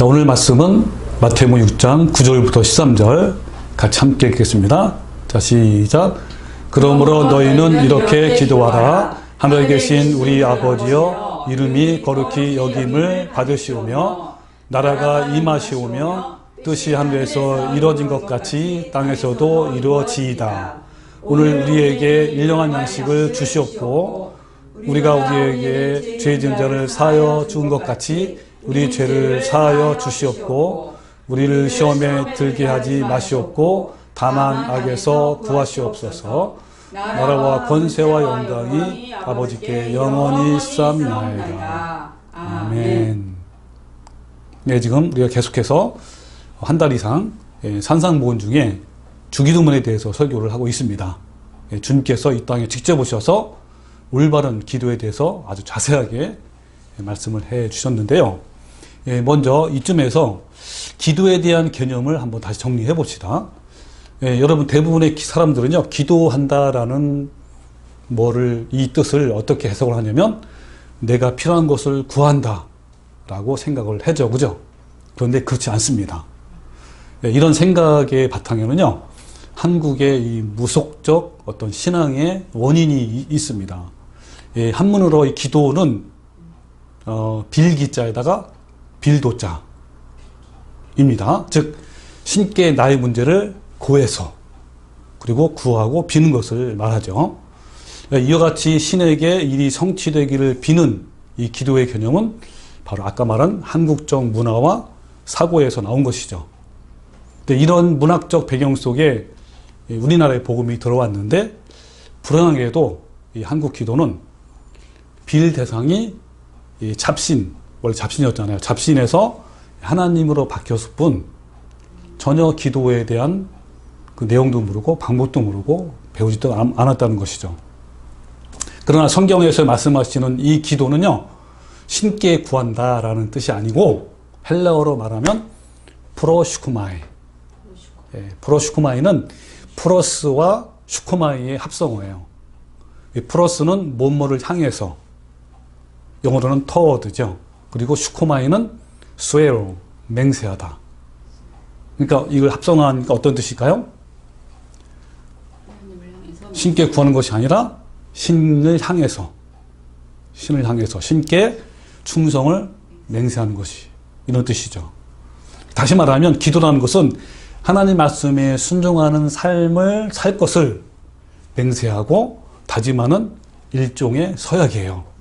자, 오늘 말씀은 마태복음 6장 9절부터 13절 같이 함께 읽겠습니다. 자, 시작. 그러므로 너희는 이렇게 기도하라. 하늘에 계신 우리 아버지여, 이름이 거룩히 여김을 받으시오며 나라가 임하시오며 뜻이 하늘에서 이루어진 것 같이 땅에서도 이루어지이다. 오늘 우리에게 일용할 양식을 주시옵고 우리가 우리에게 죄 지은 자를 사하여 준 것 같이 우리 죄를 사하여 주시옵고 우리를 시험에 들게 하지 마시옵고 다만 악에서 구하시옵소서. 나라와 권세와 영광이 아버지께 영원히 있사옵나이다. 아멘. 네, 지금 우리가 계속해서 한 달 이상 산상모훈 중에 주기도문에 대해서 설교를 하고 있습니다. 주님께서 이 땅에 직접 오셔서 올바른 기도에 대해서 아주 자세하게 말씀을 해 주셨는데요. 먼저 이쯤에서 기도에 대한 개념을 한번 다시 정리해 봅시다. 여러분, 대부분의 사람들은요, 기도한다라는 이 뜻을 어떻게 해석을 하냐면 내가 필요한 것을 구한다 라고 생각을 하죠. 그죠? 그런데 그렇지 않습니다. 이런 생각의 바탕에는요, 한국의 이 무속적 어떤 신앙의 원인이 있습니다. 한문으로 이 기도는 빌기자에다가 빌도자입니다. 즉 신께 나의 문제를 고해서 그리고 구하고 비는 것을 말하죠. 이와 같이 신에게 일이 성취되기를 비는 이 기도의 개념은 바로 아까 말한 한국적 문화와 사고에서 나온 것이죠. 이런 문학적 배경 속에 우리나라의 복음이 들어왔는데 불행하게도 이 한국 기도는 빌 대상이 이 잡신, 원래 잡신이었잖아요. 잡신에서 하나님으로 바뀌었을 뿐 전혀 기도에 대한 그 내용도 모르고 방법도 모르고 배우지도 않았다는 것이죠. 그러나 성경에서 말씀하시는 이 기도는요, 신께 구한다라는 뜻이 아니고 헬라어로 말하면 프로슈쿠마이. 프로슈쿠마이는 프로스와 슈쿠마이의 합성어예요. 프로스는 뭐뭐를 향해서, 영어로는 toward죠. 그리고 슈쿠마이는 swear, 맹세하다. 그러니까 이걸 합성하니까 어떤 뜻일까요? 신께 구하는 것이 아니라 신을 향해서 신께 충성을 맹세하는 것이, 이런 뜻이죠. 다시 말하면 기도라는 것은 하나님 말씀에 순종하는 삶을 살 것을 맹세하고 다짐하는 일종의 서약이에요.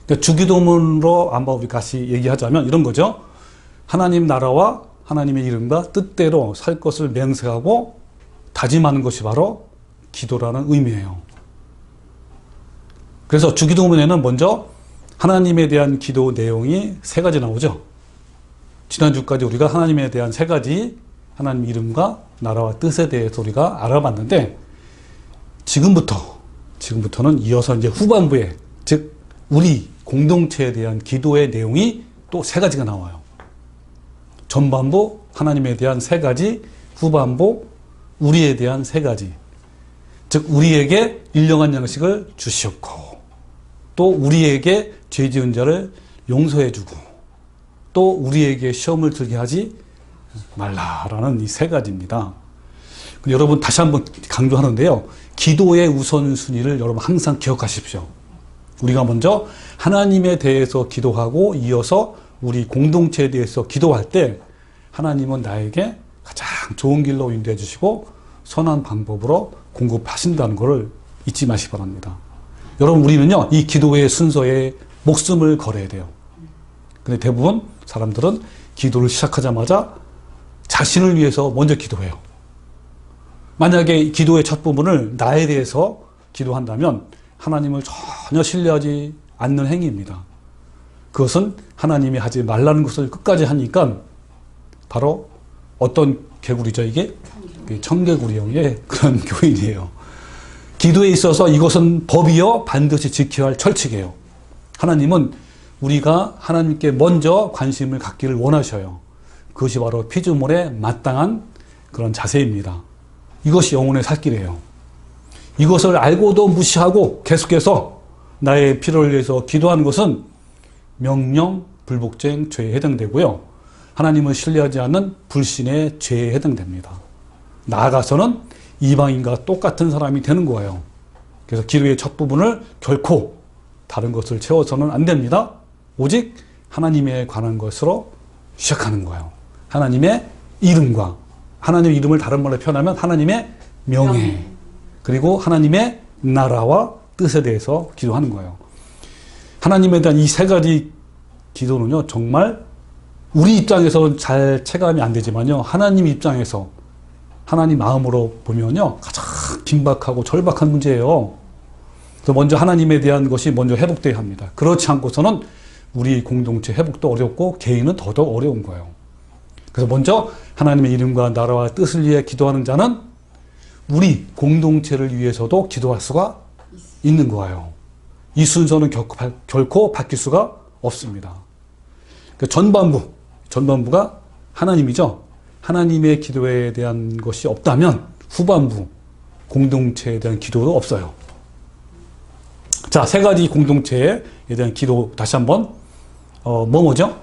그러니까 주기도문으로 한번 우리 같이 얘기하자면 이런 거죠. 하나님 나라와 하나님의 이름과 뜻대로 살 것을 맹세하고 다짐하는 것이 바로 기도라는 의미예요. 그래서 주기도문에는 먼저 하나님에 대한 기도 내용이 3가지 나오죠. 지난주까지 우리가 하나님에 대한 3가지 하나님 이름과 나라와 뜻에 대해서 우리가 알아봤는데 지금부터는 이어서 이제 후반부에, 즉 우리 공동체에 대한 기도의 내용이 또 3가지가 나와요. 전반부 하나님에 대한 3가지, 후반부 우리에 대한 3가지. 즉 우리에게 일용할 양식을 주시옵고 또 우리에게 죄 지은 자를 용서해 주고 또 우리에게 시험을 들게 하지 말라라는 이 3가지입니다. 여러분, 다시 한번 강조하는데요, 기도의 우선순위를 여러분 항상 기억하십시오. 우리가 먼저 하나님에 대해서 기도하고 이어서 우리 공동체에 대해서 기도할 때 하나님은 나에게 가장 좋은 길로 인도해 주시고 선한 방법으로 공급하신다는 것을 잊지 마시기 바랍니다. 여러분, 우리는요, 이 기도의 순서에 목숨을 걸어야 돼요. 근데 대부분 사람들은 기도를 시작하자마자 자신을 위해서 먼저 기도해요. 만약에 기도의 첫 부분을 나에 대해서 기도한다면 하나님을 전혀 신뢰하지 않는 행위입니다. 그것은 하나님이 하지 말라는 것을 끝까지 하니까 바로 어떤 개구리죠, 이게? 청개구리형의 그런 교인이에요. 기도에 있어서 이것은 법이요 반드시 지켜야 할 철칙이에요. 하나님은 우리가 하나님께 먼저 관심을 갖기를 원하셔요. 그것이 바로 피조물에 마땅한 그런 자세입니다. 이것이 영혼의 살 길이에요. 이것을 알고도 무시하고 계속해서 나의 필요를 위해서 기도하는 것은 명령 불복종 죄에 해당되고요. 하나님을 신뢰하지 않는 불신의 죄에 해당됩니다. 나아가서는 이방인과 똑같은 사람이 되는 거예요. 그래서 기도의 첫 부분을 결코 다른 것을 채워서는 안 됩니다. 오직 하나님에 관한 것으로 시작하는 거예요. 하나님의 이름과 하나님의 이름을 다른 말로 표현하면 하나님의 명예 그리고 하나님의 나라와 뜻에 대해서 기도하는 거예요. 하나님에 대한 이 세 가지 기도는요, 정말 우리 입장에서 잘 체감이 안 되지만요, 하나님 입장에서 하나님 마음으로 보면요, 가장 긴박하고 절박한 문제예요. 그래서 먼저 하나님에 대한 것이 먼저 회복돼야 합니다. 그렇지 않고서는 우리 공동체 회복도 어렵고 개인은 더더욱 어려운 거예요. 그래서 먼저 하나님의 이름과 나라와 뜻을 위해 기도하는 자는 우리 공동체를 위해서도 기도할 수가 있는 거예요. 이 순서는 결코 바뀔 수가 없습니다. 전반부가 하나님이죠. 하나님의 기도에 대한 것이 없다면 후반부 공동체에 대한 기도도 없어요. 자, 세 가지 공동체에 대한 기도 다시 한번 뭐죠?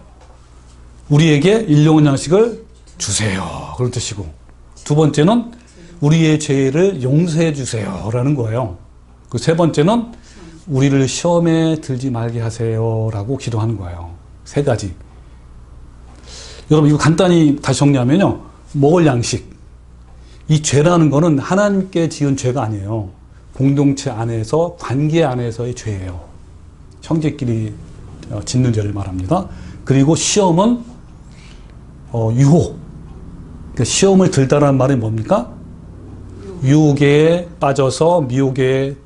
우리에게 일용할 양식을 주세요. 그런 뜻이고, 두 번째는 우리의 죄를 용서해 주세요. 라는 거예요. 그 세 번째는 우리를 시험에 들지 말게 하세요. 라고 기도하는 거예요. 세 가지. 여러분, 이거 간단히 다시 정리하면요, 먹을 양식. 이 죄라는 거는 하나님께 지은 죄가 아니에요. 공동체 안에서, 관계 안에서의 죄예요. 형제끼리 짓는 죄를 말합니다. 그리고 시험은 유혹. 그러니까 시험을 들다라는 말이 뭡니까? 유혹에 빠져서 미혹에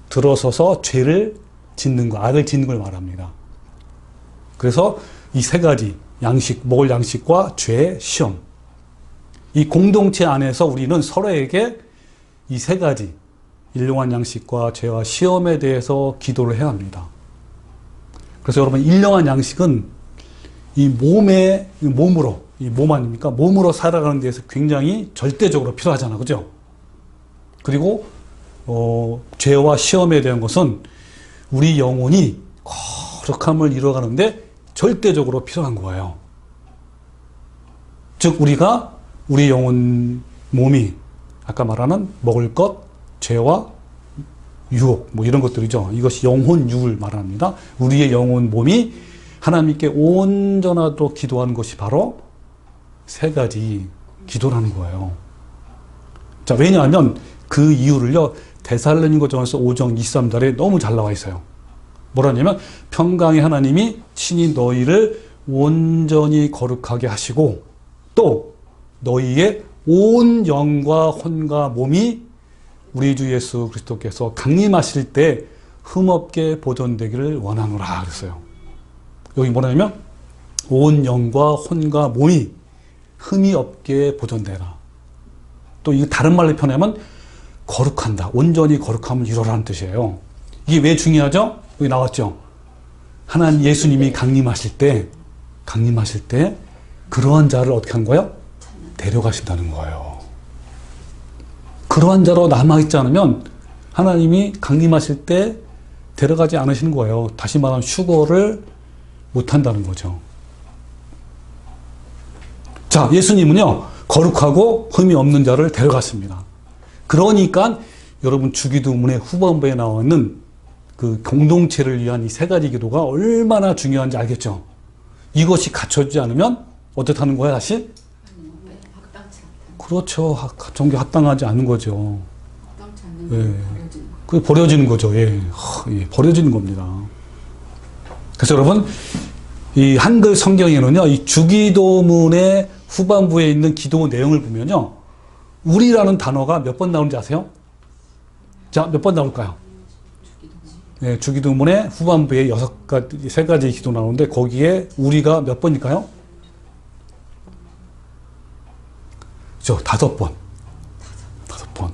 들어서서 죄를 짓는 거, 악을 짓는 걸 말합니다. 그래서 이 세 가지, 양식, 먹을 양식과 죄, 시험. 이 공동체 안에서 우리는 서로에게 이 세 가지, 일용할 양식과 죄와 시험에 대해서 기도를 해야 합니다. 그래서 여러분, 일용할 양식은 이 몸으로, 이 몸 아닙니까? 몸으로 살아가는 데에서 굉장히 절대적으로 필요하잖아. 그죠? 그리고, 죄와 시험에 대한 것은 우리 영혼이 거룩함을 이루어가는데 절대적으로 필요한 거예요. 즉, 우리 영혼, 몸이, 아까 말하는 먹을 것, 죄와 유혹, 뭐 이런 것들이죠. 이것이 영혼육을 말합니다. 우리의 영혼, 몸이 하나님께 온전하도록 기도하는 것이 바로 세 가지 기도라는 거예요. 자, 왜냐하면 그 이유를요, 데살로니가전서 5장 23절에 너무 잘 나와 있어요. 뭐라냐면, 평강의 하나님이 친히 너희를 온전히 거룩하게 하시고, 또 너희의 온 영과 혼과 몸이 우리 주 예수 그리스도께서 강림하실 때 흠없게 보존되기를 원하노라 그랬어요. 여기 뭐냐면, 온 영과 혼과 몸이 흠이 없게 보존되라. 또 이거 다른 말로 표현하면 거룩한다. 온전히 거룩함을 이루라는 뜻이에요. 이게 왜 중요하죠? 여기 나왔죠. 하나님 예수님이 강림하실 때 그러한 자를 어떻게 한 거예요? 데려가신다는 거예요. 그러한 자로 남아있지 않으면 하나님이 강림하실 때 데려가지 않으시는 거예요. 다시 말하면 휴거를 못한다는 거죠. 자, 예수님은요, 거룩하고 흠이 없는 자를 데려갔습니다. 그러니까 여러분, 주기도문의 후반부에 나와 있는 그 공동체를 위한 이 세 가지 기도가 얼마나 중요한지 알겠죠? 이것이 갖춰지지 않으면 어떻다는 거야, 다시? 그렇죠. 종교 합당하지 않은 거죠. 예. 그게 버려지는 거죠. 예. 버려지는 겁니다. 그래서 여러분, 이 한글 성경에는요, 이 주기도문의 후반부에 있는 기도 내용을 보면요, 우리라는 단어가 몇 번 나오는지 아세요? 자, 몇 번 나올까요? 네, 주기도문의 후반부에 세 가지 기도 나오는데, 거기에 우리가 몇 번일까요? 저 5번.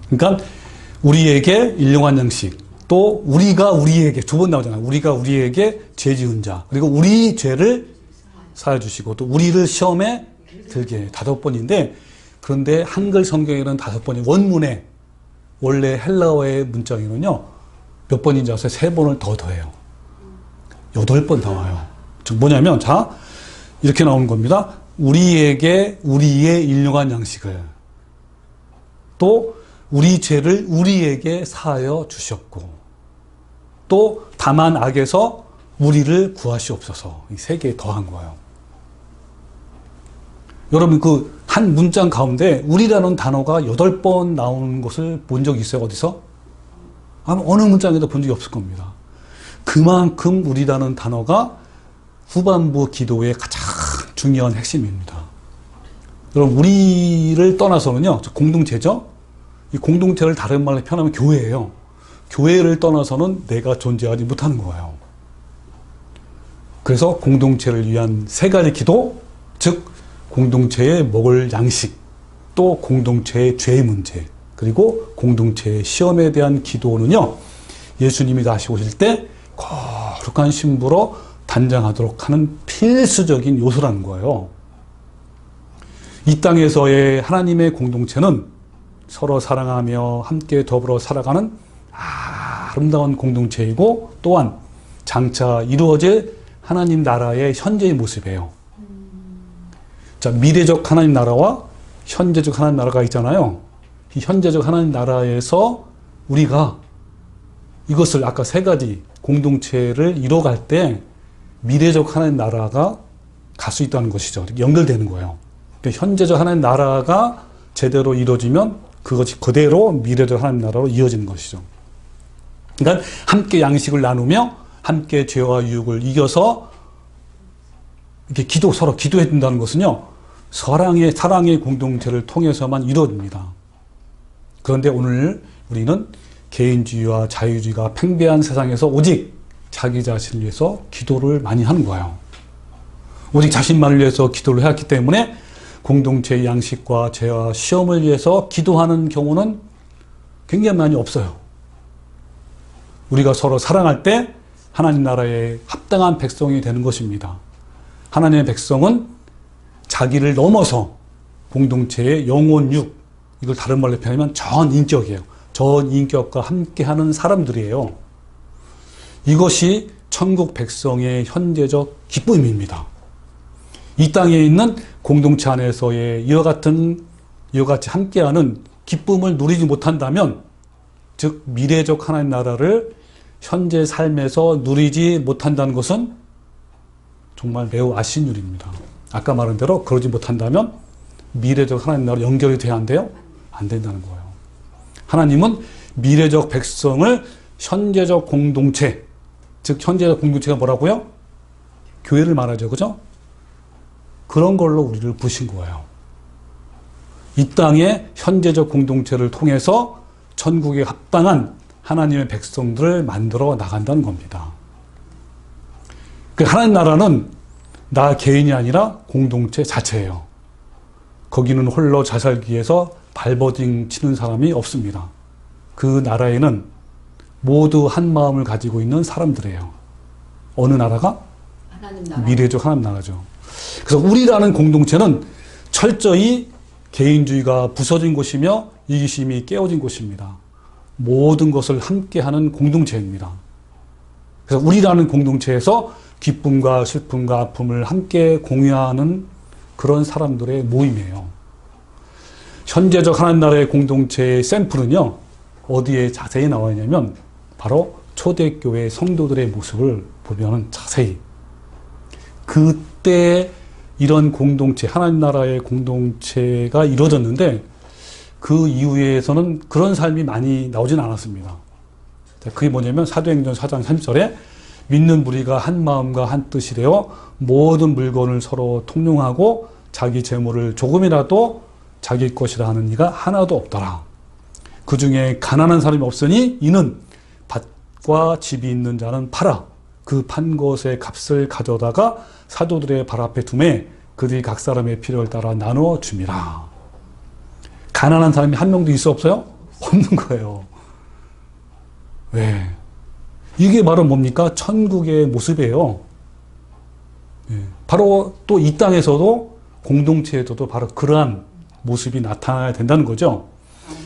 그러니까 우리에게 일용할 양식, 또 우리가 우리에게 2번 나오잖아요. 우리가 우리에게 죄 지은 자, 그리고 우리 죄를 사해 주시고, 또 우리를 시험에 들게 5번인데, 그런데 한글 성경에는 5번이, 원문에 원래 헬라어의 문장에는요, 몇 번인지 아세요? 3번을 더 더해요. 8번 나와요. 즉 뭐냐면, 자, 이렇게 나오는 겁니다. 우리에게 우리의 일용할 양식을, 또 우리 죄를 우리에게 사하여 주셨고, 또 다만 악에서 우리를 구하시옵소서. 이 세 개 더한 거예요. 여러분, 그 한 문장 가운데 우리라는 단어가 8번 나오는 것을 본 적이 있어요? 어디서? 아마 어느 문장에도 본 적이 없을 겁니다. 그만큼 우리라는 단어가 후반부 기도의 가장 중요한 핵심입니다. 여러분, 우리를 떠나서는요, 공동체죠? 이 공동체를 다른 말로 표현하면 교회예요. 교회를 떠나서는 내가 존재하지 못하는 거예요. 그래서 공동체를 위한 세 가지 기도, 즉 공동체에 먹을 양식, 또 공동체의 죄 문제, 그리고 공동체의 시험에 대한 기도는요, 예수님이 다시 오실 때 거룩한 신부로 단장하도록 하는 필수적인 요소라는 거예요. 이 땅에서의 하나님의 공동체는 서로 사랑하며 함께 더불어 살아가는 아름다운 공동체이고, 또한 장차 이루어질 하나님 나라의 현재의 모습이에요. 자, 미래적 하나님 나라와 현재적 하나님 나라가 있잖아요. 이 현재적 하나님 나라에서 우리가 이것을 아까 세 가지 공동체를 이뤄갈 때 미래적 하나님 나라가 갈 수 있다는 것이죠. 연결되는 거예요. 그러니까 현재적 하나님 나라가 제대로 이루어지면 그것이 그대로 미래적 하나님 나라로 이어지는 것이죠. 그러니까 함께 양식을 나누며 함께 죄와 유혹을 이겨서 이렇게 서로 기도해 준다는 것은요, 사랑의 공동체를 통해서만 이루어집니다. 그런데 오늘 우리는 개인주의와 자유주의가 팽배한 세상에서 오직 자기 자신을 위해서 기도를 많이 하는 거예요. 오직 자신만을 위해서 기도를 해왔기 때문에 공동체의 양식과 죄와 시험을 위해서 기도하는 경우는 굉장히 많이 없어요. 우리가 서로 사랑할 때 하나님 나라의 합당한 백성이 되는 것입니다. 하나님의 백성은 자기를 넘어서 공동체의 영혼육, 이걸 다른 말로 표현하면 전인격이에요. 전인격과 함께하는 사람들이에요. 이것이 천국 백성의 현재적 기쁨입니다. 이 땅에 있는 공동체 안에서의 이와 같이 함께하는 기쁨을 누리지 못한다면, 즉 미래적 하나님 나라를 현재 삶에서 누리지 못한다는 것은 정말 매우 아쉬운 일입니다. 아까 말한 대로 그러지 못한다면 미래적 하나님 나라로 연결이 돼야 한대요? 안 된다는 거예요. 하나님은 미래적 백성을 현재적 공동체, 즉 현재적 공동체가 뭐라고요? 교회를 말하죠. 그죠? 그런 걸로 우리를 부신 거예요. 이 땅의 현재적 공동체를 통해서 천국에 합당한 하나님의 백성들을 만들어 나간다는 겁니다. 그 하나님 나라는 나 개인이 아니라 공동체 자체예요. 거기는 홀로 잘 살기 위해서 발버둥 치는 사람이 없습니다. 그 나라에는 모두 한 마음을 가지고 있는 사람들이에요. 어느 나라가? 하나님 나라. 미래적 하나님 나라죠. 그래서 우리라는 공동체는 철저히 개인주의가 부서진 곳이며 이기심이 깨어진 곳입니다. 모든 것을 함께하는 공동체입니다. 그래서 우리라는 공동체에서 기쁨과 슬픔과 아픔을 함께 공유하는 그런 사람들의 모임이에요. 현재적 하나님 나라의 공동체의 샘플은요, 어디에 자세히 나와 있냐면 바로 초대교회 성도들의 모습을 보면 자세히, 그때 이런 공동체, 하나님 나라의 공동체가 이루어졌는데 그 이후에서는 그런 삶이 많이 나오진 않았습니다. 그게 뭐냐면 사도행전 4장 30절에 믿는 무리가 한 마음과 한 뜻이 되어 모든 물건을 서로 통용하고 자기 재물을 조금이라도 자기 것이라 하는 이가 하나도 없더라. 그 중에 가난한 사람이 없으니 이는 밭과 집이 있는 자는 팔아 그 판 것의 값을 가져다가 사도들의 발 앞에 두매 그들이 각 사람의 필요를 따라 나누어 줍니다. 가난한 사람이 한 명도 있어 없어요? 없는 거예요. 왜? 이게 바로 뭡니까? 천국의 모습이에요. 바로 또 이 땅에서도 공동체에서도 바로 그러한 모습이 나타나야 된다는 거죠.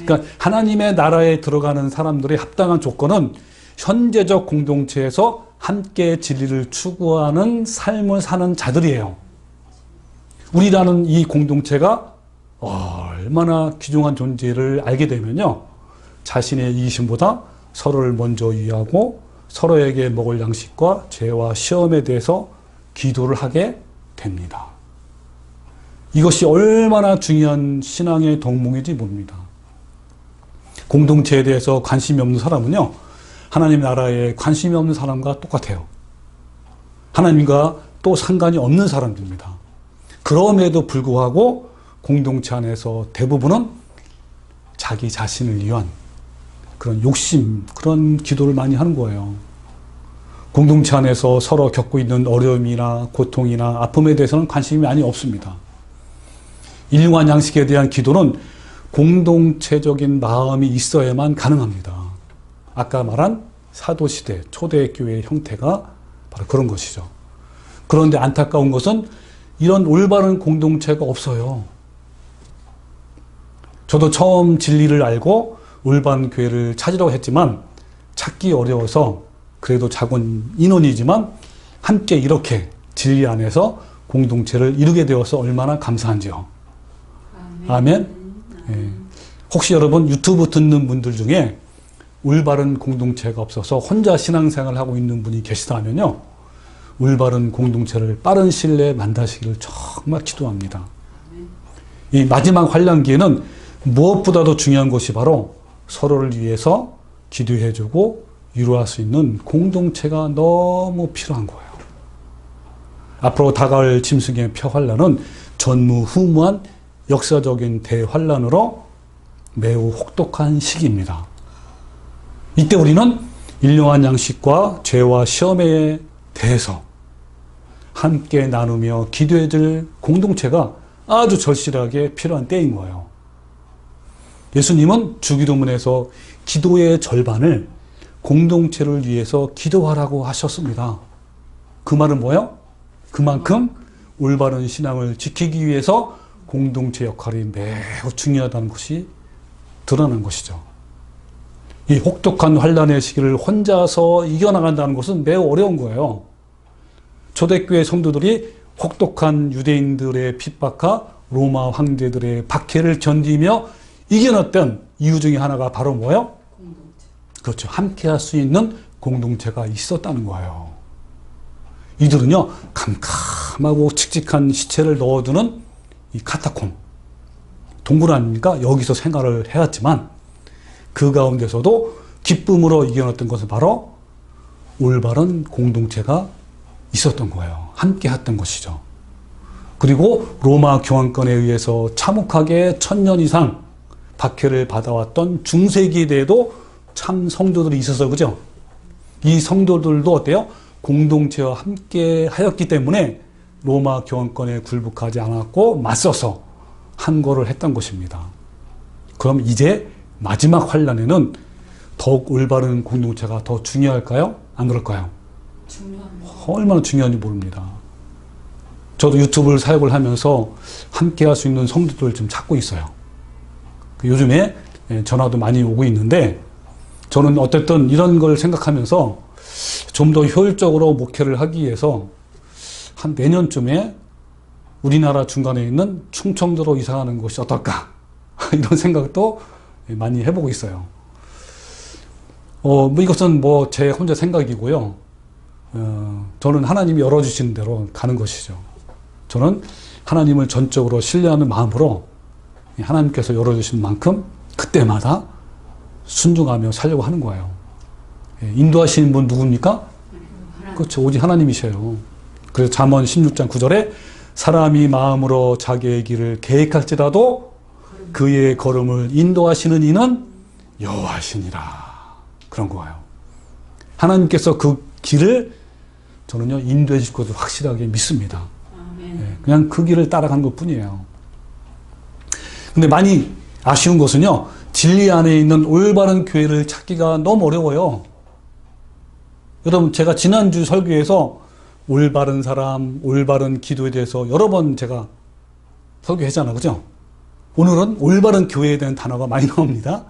그러니까 하나님의 나라에 들어가는 사람들의 합당한 조건은 현재적 공동체에서 함께 진리를 추구하는 삶을 사는 자들이에요. 우리라는 이 공동체가 얼마나 귀중한 존재를 알게 되면요. 자신의 이기심보다 서로를 먼저 위하고 서로에게 먹을 양식과 죄와 시험에 대해서 기도를 하게 됩니다. 이것이 얼마나 중요한 신앙의 덕목인지 모릅니다. 공동체에 대해서 관심이 없는 사람은요, 하나님 나라에 관심이 없는 사람과 똑같아요. 하나님과 또 상관이 없는 사람들입니다. 그럼에도 불구하고 공동체 안에서 대부분은 자기 자신을 위한 그런 욕심, 그런 기도를 많이 하는 거예요. 공동체 안에서 서로 겪고 있는 어려움이나 고통이나 아픔에 대해서는 관심이 많이 없습니다. 일용할 양식에 대한 기도는 공동체적인 마음이 있어야만 가능합니다. 아까 말한 사도시대, 초대교회의 형태가 바로 그런 것이죠. 그런데 안타까운 것은 이런 올바른 공동체가 없어요. 저도 처음 진리를 알고 올바른 교회를 찾으려고 했지만 찾기 어려워서 그래도 작은 인원이지만 함께 이렇게 진리 안에서 공동체를 이루게 되어서 얼마나 감사한지요. 아멘. 예. 혹시 여러분 유튜브 듣는 분들 중에 올바른 공동체가 없어서 혼자 신앙생활을 하고 있는 분이 계시다면요, 올바른 공동체를 빠른 시일 내에 만나시기를 정말 기도합니다. 이 마지막 환난기에는 무엇보다도 중요한 것이 바로 서로를 위해서 기도해주고 위로할 수 있는 공동체가 너무 필요한 거예요. 앞으로 다가올 짐승의 표환란은 전무후무한 역사적인 대환란으로 매우 혹독한 시기입니다. 이때 우리는 일용할 양식과 죄와 시험에 대해서 함께 나누며 기도해줄 공동체가 아주 절실하게 필요한 때인 거예요. 예수님은 주기도문에서 기도의 절반을 공동체를 위해서 기도하라고 하셨습니다. 그 말은 뭐예요? 그만큼 올바른 신앙을 지키기 위해서 공동체 역할이 매우 중요하다는 것이 드러난 것이죠. 이 혹독한 환난의 시기를 혼자서 이겨나간다는 것은 매우 어려운 거예요. 초대교회 성도들이 혹독한 유대인들의 핍박과 로마 황제들의 박해를 견디며 이겨냈던 이유 중에 하나가 바로 뭐예요? 공동체. 그렇죠. 함께 할 수 있는 공동체가 있었다는 거예요. 이들은요, 캄캄하고 칙칙한 시체를 넣어두는 이 카타콤, 동굴 아닙니까? 여기서 생활을 해왔지만 그 가운데서도 기쁨으로 이겨냈던 것은 바로 올바른 공동체가 있었던 거예요. 함께 했던 것이죠. 그리고 로마 교황권에 의해서 참혹하게 1000년 이상 박해를 받아왔던 중세기에도 참 성도들이 있어서, 그죠? 이 성도들도 어때요? 공동체와 함께 하였기 때문에 로마 교황권에 굴복하지 않았고 맞서서 항거를 했던 것입니다. 그럼 이제 마지막 환난에는 더욱 올바른 공동체가 더 중요할까요? 안 그럴까요? 중요합니다. 얼마나 중요한지 모릅니다. 저도 유튜브를 사역을 하면서 함께 할 수 있는 성도들을 좀 찾고 있어요. 요즘에 전화도 많이 오고 있는데, 저는 어쨌든 이런 걸 생각하면서 좀 더 효율적으로 목회를 하기 위해서 한 내년쯤에 우리나라 중간에 있는 충청도로 이사하는 것이 어떨까 이런 생각도 많이 해보고 있어요. 이것은 제 혼자 생각이고요. 저는 하나님이 열어주시는 대로 가는 것이죠. 저는 하나님을 전적으로 신뢰하는 마음으로 하나님께서 열어주신 만큼 그때마다 순종하며 살려고 하는 거예요. 인도하시는 분 누굽니까? 그렇죠. 오직 하나님이셔요. 그래서 잠언 16장 9절에 사람이 마음으로 자기의 길을 계획할지라도 그의 걸음을 인도하시는 이는 여호와시니라. 그런 거예요. 하나님께서 그 길을 저는요, 인도해 주실 것을 확실하게 믿습니다. 그냥 그 길을 따라가는 것 뿐이에요. 근데 많이 아쉬운 것은요, 진리 안에 있는 올바른 교회를 찾기가 너무 어려워요. 여러분, 제가 지난주 설교에서 올바른 사람, 올바른 기도에 대해서 여러 번 제가 설교했잖아요. 그죠? 오늘은 올바른 교회에 대한 단어가 많이 나옵니다.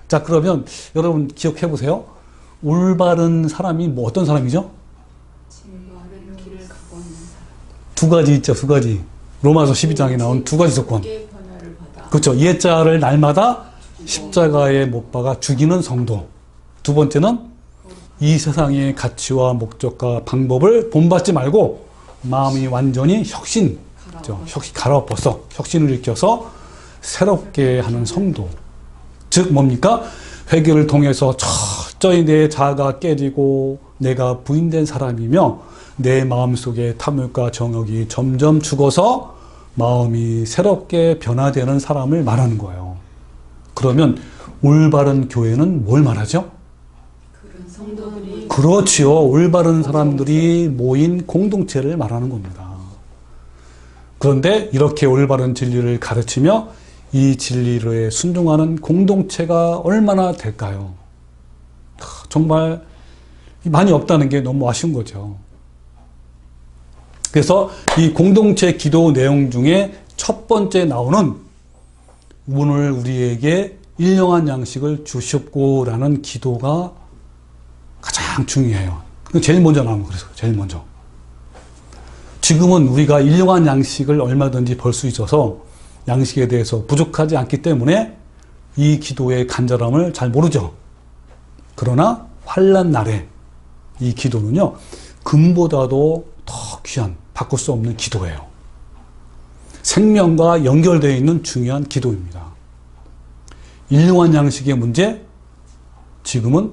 자, 그러면 여러분 기억해 보세요. 올바른 사람이 어떤 사람이죠? 진리와 길을 가고 있는 사람. 두 가지 있죠, 두 가지. 로마서 12장에 나온 두 가지 조건. 그렇죠. 예자를 날마다 십자가에 못 박아 죽이는 성도. 두 번째는 이 세상의 가치와 목적과 방법을 본받지 말고 마음이 완전히 혁신, 갈아엎어서 혁신을 일으켜서 새롭게 하는 성도. 즉 뭡니까? 회개를 통해서 철저히 내 자아가 깨지고 내가 부인된 사람이며 내 마음속에 탐욕과 정욕이 점점 죽어서 마음이 새롭게 변화되는 사람을 말하는 거예요. 그러면 올바른 교회는 뭘 말하죠? 그런 성도들이 그렇지요. 올바른 사람들이 모인 공동체를 말하는 겁니다. 그런데 이렇게 올바른 진리를 가르치며 이 진리에 순종하는 공동체가 얼마나 될까요? 정말 많이 없다는 게 너무 아쉬운 거죠. 그래서 이 공동체 기도 내용 중에 첫 번째 나오는 오늘 우리에게 일용한 양식을 주시옵고라는 기도가 가장 중요해요. 제일 먼저 나온 거 그래서 제일 먼저. 지금은 우리가 일용한 양식을 얼마든지 벌 수 있어서 양식에 대해서 부족하지 않기 때문에 이 기도의 간절함을 잘 모르죠. 그러나 환난 날에 이 기도는요, 금보다도 더 귀한, 바꿀 수 없는 기도예요. 생명과 연결되어 있는 중요한 기도입니다. 일용한 양식의 문제, 지금은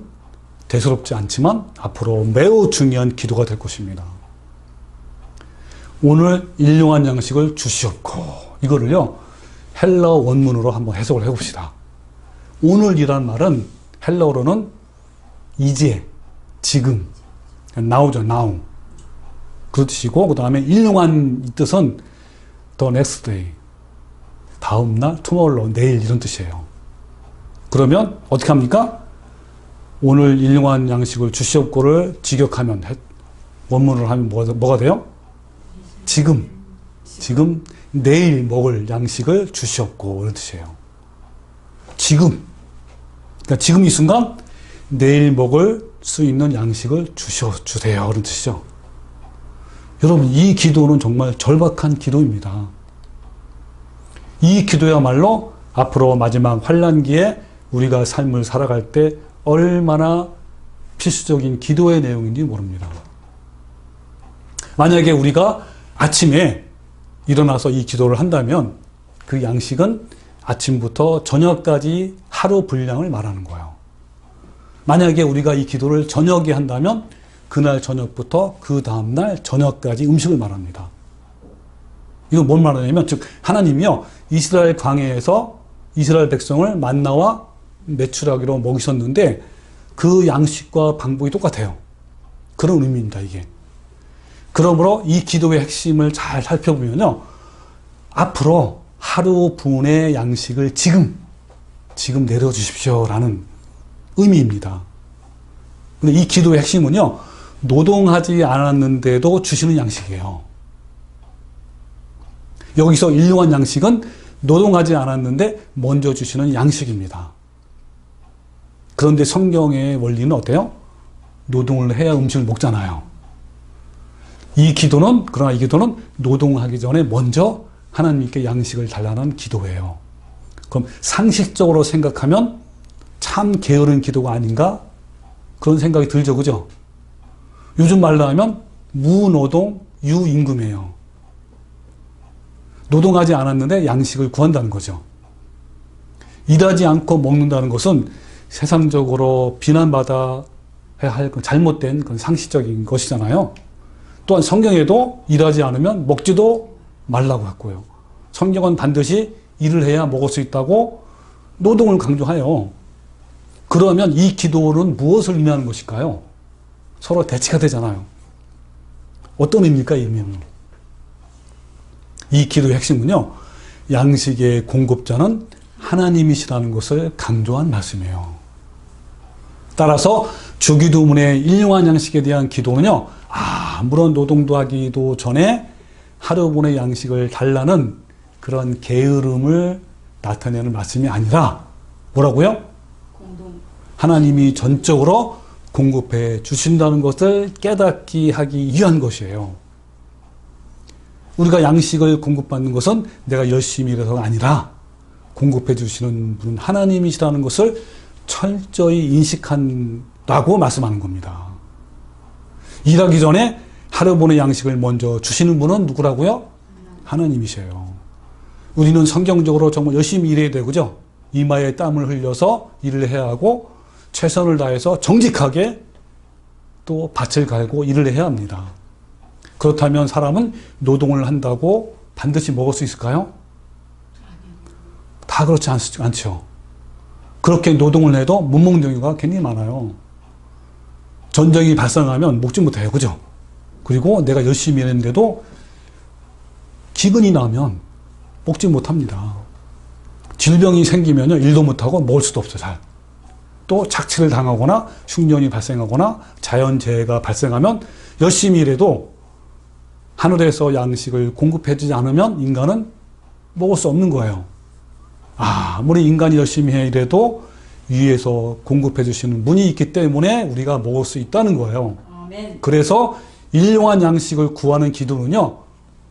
대수롭지 않지만 앞으로 매우 중요한 기도가 될 것입니다. 오늘 일용한 양식을 주시옵고, 이거를요, 헬라어 원문으로 한번 해석을 해봅시다. 오늘이란 말은 헬라어로는 이제, 지금, now죠, now. 그 뜻이고, 그 다음에 일용한 이 뜻은 the next day, 다음 날, tomorrow, 내일 이런 뜻이에요. 그러면 어떻게 합니까? 오늘 일용한 양식을 주시옵고를 직역하면, 원문으로 하면 뭐가 돼요? 지금 내일 먹을 양식을 주시옵고 이런 뜻이에요. 지금, 그러니까 지금 이 순간 내일 먹을 수 있는 양식을 주세요 그런 뜻이죠. 여러분, 이 기도는 정말 절박한 기도입니다. 이 기도야말로 앞으로 마지막 환난기에 우리가 삶을 살아갈 때 얼마나 필수적인 기도의 내용인지 모릅니다. 만약에 우리가 아침에 일어나서 이 기도를 한다면 그 양식은 아침부터 저녁까지 하루 분량을 말하는 거예요. 만약에 우리가 이 기도를 저녁에 한다면 그날 저녁부터 그 다음날 저녁까지 음식을 말합니다. 이건 뭘 말하냐면, 즉 하나님이요, 이스라엘 광야에서 이스라엘 백성을 만나와 메추라기로 먹이셨는데 그 양식과 방법이 똑같아요. 그런 의미입니다, 이게. 그러므로 이 기도의 핵심을 잘 살펴보면요, 앞으로 하루 분의 양식을 지금 내려주십시오라는 의미입니다. 근데 이 기도의 핵심은요, 노동하지 않았는데도 주시는 양식이에요. 여기서 일용한 양식은 노동하지 않았는데 먼저 주시는 양식입니다. 그런데 성경의 원리는 어때요? 노동을 해야 음식을 먹잖아요. 그러나 이 기도는 노동하기 전에 먼저 하나님께 양식을 달라는 기도예요. 그럼 상식적으로 생각하면 참 게으른 기도가 아닌가? 그런 생각이 들죠, 그죠? 요즘 말로 하면 무노동, 유임금이에요. 노동하지 않았는데 양식을 구한다는 거죠. 일하지 않고 먹는다는 것은 세상적으로 비난받아야 할 잘못된 그런 상식적인 것이잖아요. 또한 성경에도 일하지 않으면 먹지도 말라고 했고요. 성경은 반드시 일을 해야 먹을 수 있다고 노동을 강조해요. 그러면 이 기도는 무엇을 의미하는 것일까요? 서로 대치가 되잖아요. 어떤 의미일까, 이 의미는? 이 기도의 핵심은요, 양식의 공급자는 하나님이시라는 것을 강조한 말씀이에요. 따라서 주기도문의 일용한 양식에 대한 기도는요, 아무런 노동도 하기도 전에 하루분의 양식을 달라는 그런 게으름을 나타내는 말씀이 아니라 뭐라고요? 하나님이 전적으로 공급해 주신다는 것을 깨닫게 하기 위한 것이에요. 우리가 양식을 공급받는 것은 내가 열심히 일해서가 아니라 공급해 주시는 분은 하나님이시라는 것을 철저히 인식한다고 말씀하는 겁니다. 일하기 전에 하루분의 양식을 먼저 주시는 분은 누구라고요? 하나님이세요. 우리는 성경적으로 정말 열심히 일해야 되고죠. 이마에 땀을 흘려서 일을 해야 하고 최선을 다해서 정직하게 또 밭을 갈고 일을 해야 합니다. 그렇다면 사람은 노동을 한다고 반드시 먹을 수 있을까요? 다 그렇지 않죠. 그렇게 노동을 해도 못 먹는 경우가 굉장히 많아요. 전쟁이 발생하면 먹지 못해요. 그죠? 그리고 내가 열심히 일했는데도 기근이 나면 먹지 못합니다. 질병이 생기면 일도 못하고 먹을 수도 없어요. 잘. 또 착취를 당하거나 흉년이 발생하거나 자연재해가 발생하면 열심히 일해도 하늘에서 양식을 공급해주지 않으면 인간은 먹을 수 없는 거예요. 아무리 인간이 열심히 해 일해도 위에서 공급해 주시는 분이 있기 때문에 우리가 먹을 수 있다는 거예요. 아멘. 그래서 일용한 양식을 구하는 기도는요,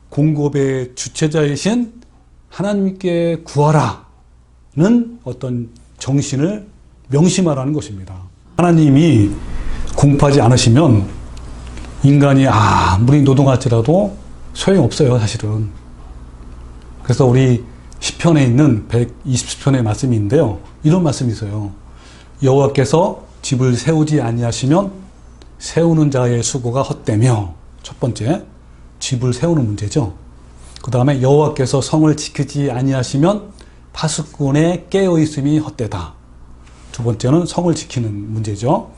공급의 주체자이신 하나님께 구하라는 어떤 정신을 명심하라는 것입니다. 하나님이 공급하지 않으시면 인간이 아무리 노동할지라도 소용없어요, 사실은. 그래서 우리 시편에 있는 120편의 말씀인데요. 이런 말씀이 있어요. 여호와께서 집을 세우지 아니하시면 세우는 자의 수고가 헛되며, 첫 번째, 집을 세우는 문제죠. 그 다음에 여호와께서 성을 지키지 아니하시면 파수꾼의 깨어있음이 헛되다. 두 번째는 성을 지키는 문제죠.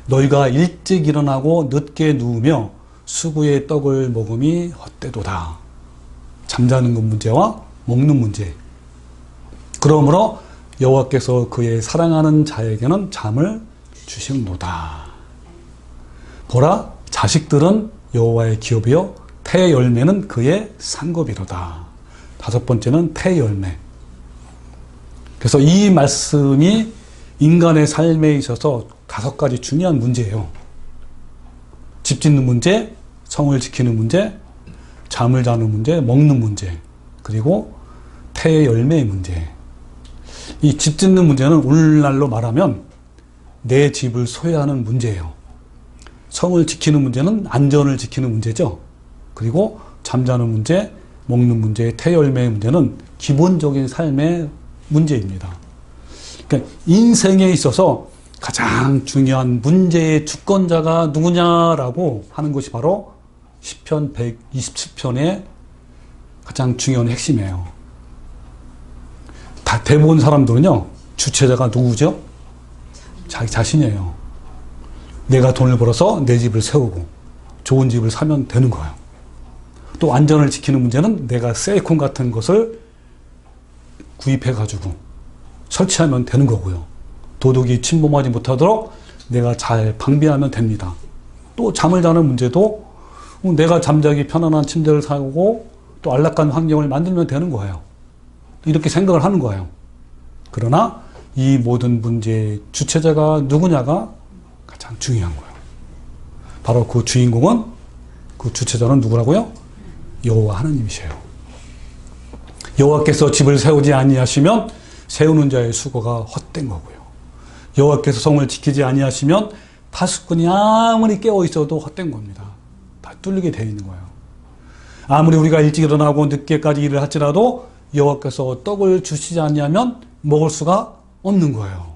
너희가 일찍 일어나고 늦게 누우며 수구의 떡을 먹음이 헛되도다. 잠자는 것 문제와 먹는 문제. 그러므로 여호와께서 그의 사랑하는 자에게는 잠을 주시는도다. 보라, 자식들은 여호와의 기업이요 태 열매는 그의 상급이로다. 다섯 번째는 태 열매. 그래서 이 말씀이 인간의 삶에 있어서 다섯 가지 중요한 문제예요. 집 짓는 문제, 성을 지키는 문제, 잠을 자는 문제, 먹는 문제, 그리고 태의 열매의 문제. 이 집 짓는 문제는 오늘날로 말하면 내 집을 소유하는 문제예요. 성을 지키는 문제는 안전을 지키는 문제죠. 그리고 잠자는 문제, 먹는 문제, 태열매의 문제는 기본적인 삶의 문제입니다. 그러니까 인생에 있어서 가장 중요한 문제의 주권자가 누구냐라고 하는 것이 바로 시편 127편의 가장 중요한 핵심이에요. 대부분 사람들은요, 주체자가 누구죠? 자기 자신이에요. 내가 돈을 벌어서 내 집을 세우고 좋은 집을 사면 되는 거예요. 또 안전을 지키는 문제는 내가 세이콘 같은 것을 구입해가지고 설치하면 되는 거고요. 도둑이 침범하지 못하도록 내가 잘 방비하면 됩니다. 또 잠을 자는 문제도 내가 잠자기 편안한 침대를 사고 또 안락한 환경을 만들면 되는 거예요. 이렇게 생각을 하는 거예요. 그러나 이 모든 문제의 주체자가 누구냐가 가장 중요한 거예요. 바로 그 주인공은, 그 주체자는 누구라고요? 여호와 하나님이세요. 여호와께서 집을 세우지 아니하시면 세우는 자의 수고가 헛된 거고요. 여호와께서 성을 지키지 아니하시면 파수꾼이 아무리 깨어 있어도 헛된 겁니다. 다 뚫리게 되어 있는 거예요. 아무리 우리가 일찍 일어나고 늦게까지 일을 할지라도 여호와께서 떡을 주시지 아니하면 먹을 수가 없는 거예요.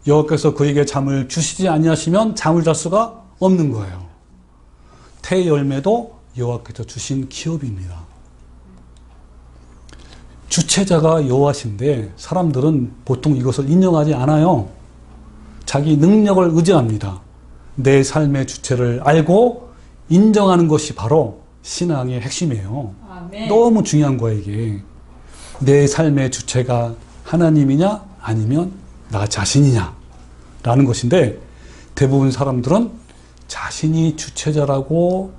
여호와께서 그에게 잠을 주시지 아니하시면 잠을 잘 수가 없는 거예요. 태 열매도 여호와께서 주신 기업입니다. 주체자가 여호와신데 사람들은 보통 이것을 인정하지 않아요. 자기 능력을 의지합니다. 내 삶의 주체를 알고 인정하는 것이 바로 신앙의 핵심이에요. 아멘. 너무 중요한 거예요, 이게. 내 삶의 주체가 하나님이냐 아니면 나 자신이냐 라는 것인데, 대부분 사람들은 자신이 주체자라고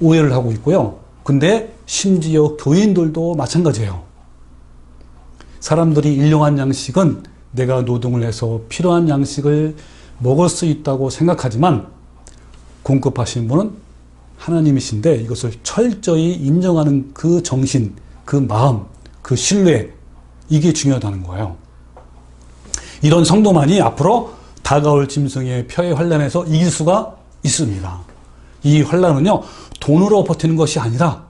오해를 하고 있고요. 근데 심지어 교인들도 마찬가지예요. 사람들이 일용한 양식은 내가 노동을 해서 필요한 양식을 먹을 수 있다고 생각하지만 공급하신 분은 하나님이신데 이것을 철저히 인정하는 그 정신, 그 마음, 그 신뢰, 이게 중요하다는 거예요. 이런 성도만이 앞으로 다가올 짐승의 표의 환난에서 이길 수가 있습니다. 이 환난은요, 돈으로 버티는 것이 아니라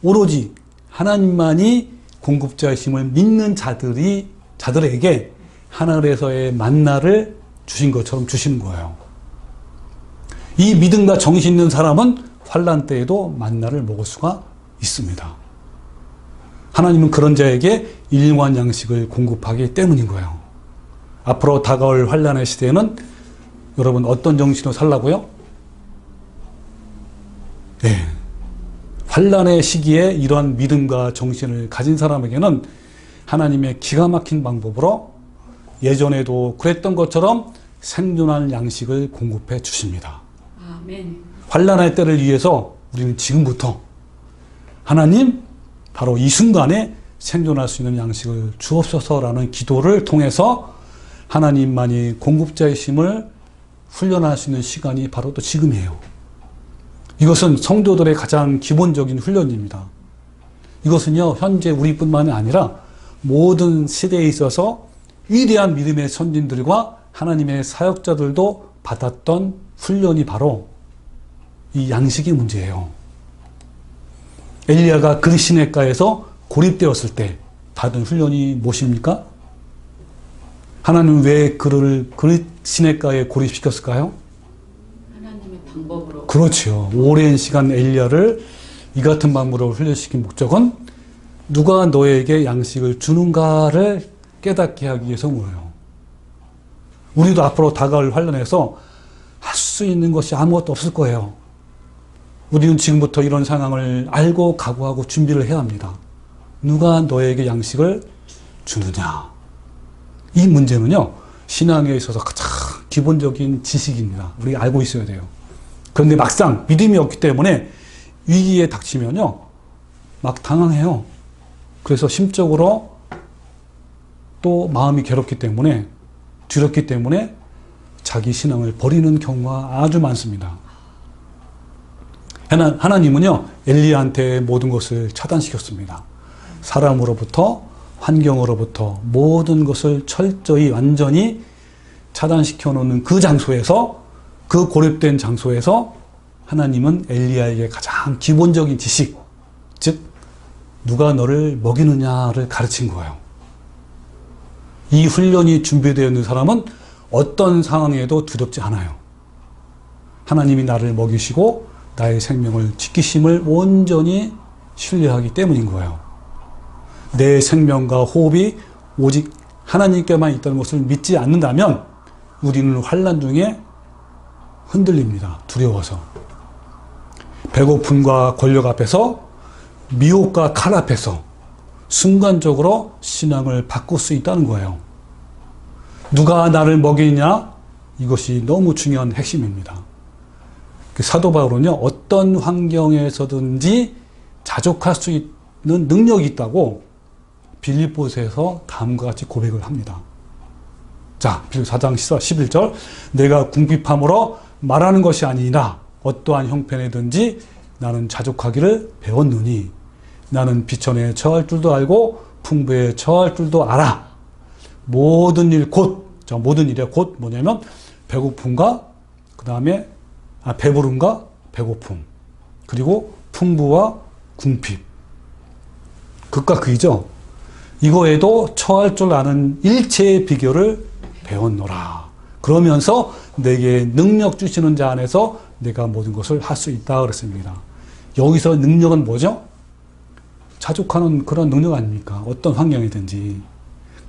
오로지 하나님만이 공급자이심을 믿는 자들에게 하늘에서의 만나를 주신 것처럼 주시는 거예요. 이 믿음과 정신 있는 사람은 환난 때에도 만나를 먹을 수가 있습니다. 하나님은 그런 자에게 일용할 양식을 공급하기 때문인 거예요. 앞으로 다가올 환난의 시대에는 여러분 어떤 정신으로 살라고요? 네. 환난의 시기에 이러한 믿음과 정신을 가진 사람에게는 하나님의 기가 막힌 방법으로 예전에도 그랬던 것처럼 생존할 양식을 공급해 주십니다. 아멘. 환난의 때를 위해서 우리는 지금부터 하나님 바로 이 순간에 생존할 수 있는 양식을 주옵소서라는 기도를 통해서 하나님만이 공급자이심을 훈련할 수 있는 시간이 바로 또 지금이에요. 이것은 성도들의 가장 기본적인 훈련입니다. 이것은요, 현재 우리뿐만이 아니라 모든 시대에 있어서 위대한 믿음의 선진들과 하나님의 사역자들도 받았던 훈련이 바로 이 양식의 문제예요. 엘리야가 그릿 시내가에서 고립되었을 때 받은 훈련이 무엇입니까? 하나님은 왜 그를 그릿 시내가에 고립시켰을까요? 하나님의 방법으로. 그렇죠. 오랜 시간 엘리야를 이 같은 방법으로 훈련시킨 목적은 누가 너에게 양식을 주는가를 깨닫게 하기 위해서예요. 우리도 앞으로 다가올 환난에서 할 수 있는 것이 아무것도 없을 거예요. 우리는 지금부터 이런 상황을 알고 각오하고 준비를 해야 합니다. 누가 너에게 양식을 주느냐. 이 문제는요, 신앙에 있어서 가장 기본적인 지식입니다. 우리가 알고 있어야 돼요. 그런데 막상 믿음이 없기 때문에 위기에 닥치면요, 막 당황해요. 그래서 심적으로 또 마음이 괴롭기 때문에, 두렵기 때문에 자기 신앙을 버리는 경우가 아주 많습니다. 하나님은요, 엘리야한테 모든 것을 차단시켰습니다. 사람으로부터, 환경으로부터 모든 것을 철저히 완전히 차단시켜 놓는 그 장소에서, 그 고립된 장소에서 하나님은 엘리야에게 가장 기본적인 지식, 즉 누가 너를 먹이느냐를 가르친 거예요. 이 훈련이 준비되어 있는 사람은 어떤 상황에도 두렵지 않아요. 하나님이 나를 먹이시고 나의 생명을 지키심을 온전히 신뢰하기 때문인 거예요. 내 생명과 호흡이 오직 하나님께만 있다는 것을 믿지 않는다면 우리는 환난 중에 흔들립니다. 두려워서. 배고픔과 권력 앞에서, 미혹과 칼 앞에서 순간적으로 신앙을 바꿀 수 있다는 거예요. 누가 나를 먹이냐? 이것이 너무 중요한 핵심입니다. 사도 바울은요, 어떤 환경에서든지 자족할 수 있는 능력이 있다고 빌립보서에서 다음과 같이 고백을 합니다. 자, 빌립보 4장 11절. 내가 궁핍함으로 말하는 것이 아니라 어떠한 형편에든지 나는 자족하기를 배웠느니 나는 비천에 처할 줄도 알고 풍부에 처할 줄도 알아. 모든 일 곧, 모든 일이 곧 뭐냐면 배고픔과 그 다음에 배부름과 배고픔, 그리고 풍부와 궁핍, 극과 극이죠. 이거에도 처할 줄 아는 일체의 비결을 배웠노라. 그러면서 내게 능력 주시는 자 안에서 내가 모든 것을 할 수 있다 그랬습니다. 여기서 능력은 뭐죠? 자족하는 그런 능력 아닙니까? 어떤 환경이든지.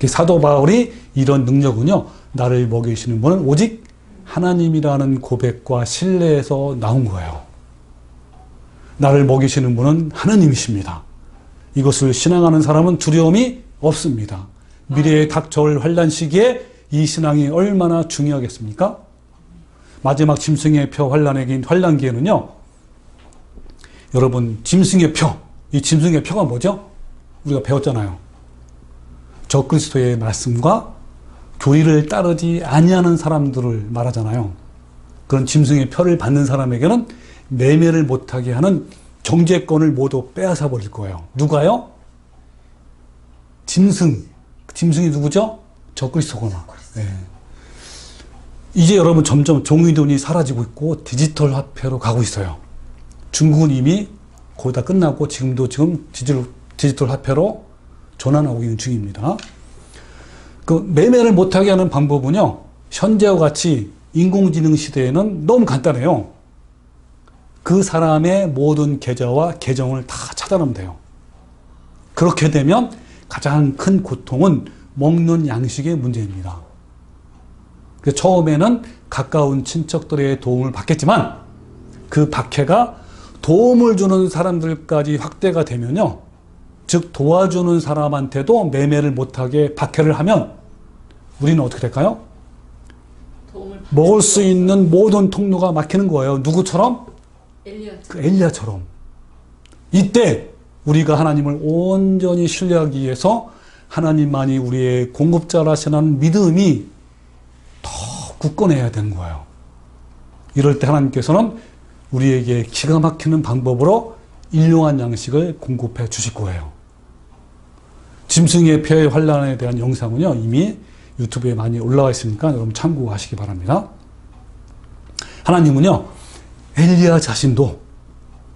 사도 바울이 이런 능력은요, 나를 먹이시는 분은 오직 하나님이라는 고백과 신뢰에서 나온 거예요. 나를 먹이시는 분은 하나님이십니다. 이것을 신앙하는 사람은 두려움이 없습니다. 미래에 닥쳐올 환난 시기에 이 신앙이 얼마나 중요하겠습니까? 마지막 짐승의 표 환난기에는요, 여러분, 짐승의 표, 이 짐승의 표가 뭐죠? 우리가 배웠잖아요. 적그리스도의 말씀과 교리를 따르지 아니하는 사람들을 말하잖아요. 그런 짐승의 표를 받는 사람에게는 매매를 못하게 하는 경제권을 모두 빼앗아 버릴 거예요. 누가요? 짐승. 짐승이 누구죠? 적그리스도구나. 네. 이제 여러분 점점 종이돈이 사라지고 있고 디지털 화폐로 가고 있어요. 중국은 이미 거의 다 끝나고 지금도 디지털 화폐로 전환하고 있는 중입니다. 그 매매를 못하게 하는 방법은요, 현재와 같이 인공지능 시대에는 너무 간단해요. 그 사람의 모든 계좌와 계정을 다 차단하면 돼요. 그렇게 되면 가장 큰 고통은 먹는 양식의 문제입니다. 처음에는 가까운 친척들의 도움을 받겠지만 그 박해가 도움을 주는 사람들까지 확대가 되면요, 즉 도와주는 사람한테도 매매를 못하게 박해를 하면 우리는 어떻게 될까요? 먹을 수 있는 모든 통로가 막히는 거예요. 누구처럼? 그 엘리야처럼. 이때 우리가 하나님을 온전히 신뢰하기 위해서 하나님만이 우리의 공급자라시는 믿음이 더 굳건해야 되는 거예요. 이럴 때 하나님께서는 우리에게 기가 막히는 방법으로 일용한 양식을 공급해 주실 거예요. 짐승의 폐의 환란에 대한 영상은요, 이미 유튜브에 많이 올라와 있으니까 여러분 참고하시기 바랍니다. 하나님은요, 엘리야 자신도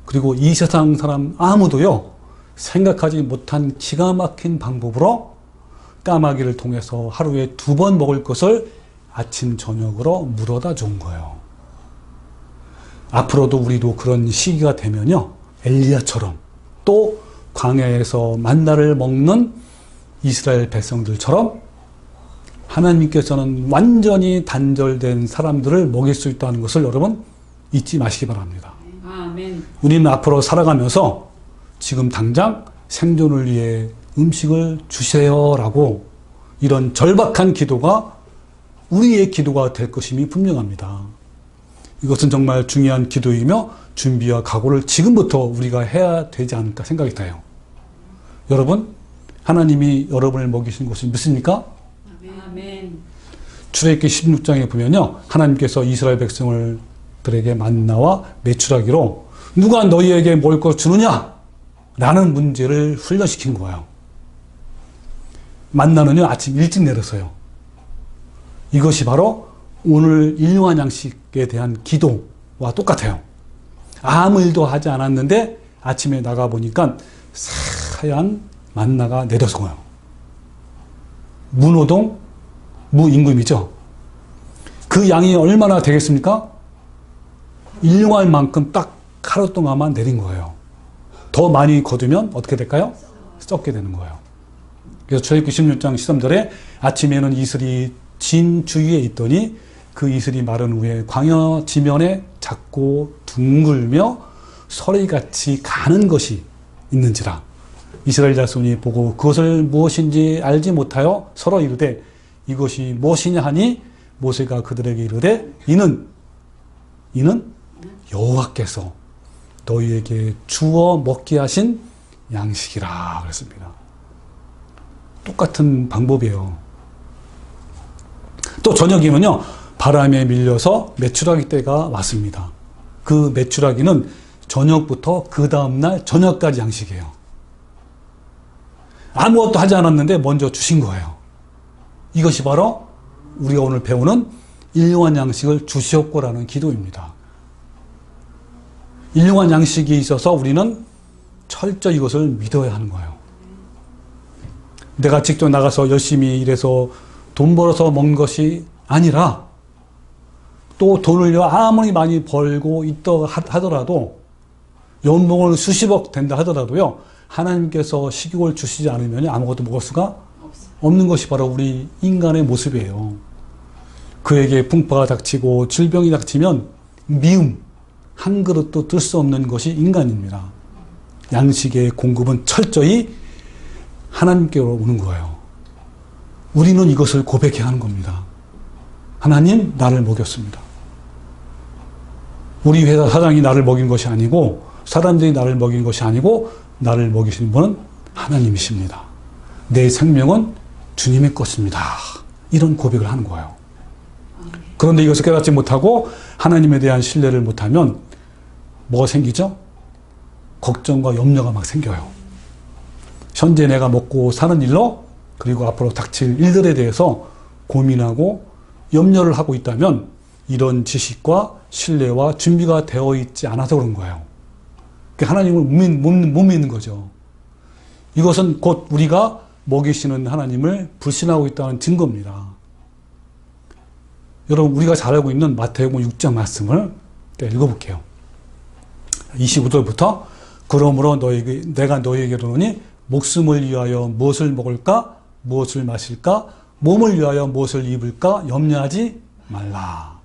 그리고 이 세상 사람 아무도요, 생각하지 못한 기가 막힌 방법으로 까마귀를 통해서 하루에 2번 먹을 것을 아침 저녁으로 물어다 준 거예요. 앞으로도 우리도 그런 시기가 되면요, 엘리야처럼 또 광야에서 만나를 먹는 이스라엘 백성들처럼 하나님께서는 완전히 단절된 사람들을 먹일 수 있다는 것을 여러분 잊지 마시기 바랍니다. 아멘. 우리는 앞으로 살아가면서 지금 당장 생존을 위해 음식을 주세요라고 이런 절박한 기도가 우리의 기도가 될 것임이 분명합니다. 이것은 정말 중요한 기도이며 준비와 각오를 지금부터 우리가 해야 되지 않을까 생각이 돼요. 여러분, 하나님이 여러분을 먹이신 것을 믿습니까? 아멘. 출애굽기 16장에 보면요, 하나님께서 이스라엘 백성들에게 만나와 메추라기로 누가 너희에게 먹을 것 주느냐? 라는 문제를 훈련시킨 거예요. 만나는요, 아침 일찍 내렸어요. 이것이 바로 오늘 일용한 양식에 대한 기도와 똑같아요. 아무 일도 하지 않았는데 아침에 나가보니까 하얀 만나가 내려서요. 무노동, 무임금이죠. 그 양이 얼마나 되겠습니까? 일용할 만큼 딱 하루 동안만 내린 거예요. 더 많이 거두면 어떻게 될까요? 썩게 되는 거예요. 그래서 출애굽기 16장 13절에 아침에는 이슬이 진 주위에 있더니 그 이슬이 마른 후에 광야 지면에 작고 둥글며 서리같이 가는 것이 있는지라. 이스라엘 자손이 보고 그것을 무엇인지 알지 못하여 서로 이르되 이것이 무엇이냐 하니 모세가 그들에게 이르되 이는 여호와께서 너희에게 주어 먹게 하신 양식이라 그랬습니다. 똑같은 방법이에요. 또 저녁이면요, 바람에 밀려서 메추라기 때가 왔습니다. 그 메추라기는 저녁부터 그 다음날 저녁까지 양식이에요. 아무것도 하지 않았는데 먼저 주신 거예요. 이것이 바로 우리가 오늘 배우는 일용한 양식을 주시옵고라는 기도입니다. 일용한 양식이 있어서 우리는 철저히 이것을 믿어야 하는 거예요. 내가 직접 나가서 열심히 일해서 돈 벌어서 먹는 것이 아니라 또 돈을 아무리 많이 벌고 있다 하더라도 연봉을 수십억 된다 하더라도요, 하나님께서 식욕을 주시지 않으면 아무것도 먹을 수가 없는 것이 바로 우리 인간의 모습이에요. 그에게 풍파가 닥치고 질병이 닥치면 미움, 한 그릇도 들 수 없는 것이 인간입니다. 양식의 공급은 철저히 하나님께로 오는 거예요. 우리는 이것을 고백해야 하는 겁니다. 하나님, 나를 먹였습니다. 우리 회사 사장이 나를 먹인 것이 아니고 사람들이 나를 먹인 것이 아니고 나를 먹이신 분은 하나님이십니다. 내 생명은 주님의 것입니다. 이런 고백을 하는 거예요. 그런데 이것을 깨닫지 못하고 하나님에 대한 신뢰를 못하면 뭐가 생기죠? 걱정과 염려가 막 생겨요. 현재 내가 먹고 사는 일로 그리고 앞으로 닥칠 일들에 대해서 고민하고 염려를 하고 있다면 이런 지식과 신뢰와 준비가 되어 있지 않아서 그런 거예요. 하나님을 못 믿는 거죠. 이것은 곧 우리가 먹이시는 하나님을 불신하고 있다는 증거입니다. 여러분, 우리가 잘 알고 있는 마태복음 6장 말씀을 읽어볼게요. 25절부터 그러므로 내가 너희에게 이르노니 목숨을 위하여 무엇을 먹을까 무엇을 마실까 몸을 위하여 무엇을 입을까 염려하지 말라.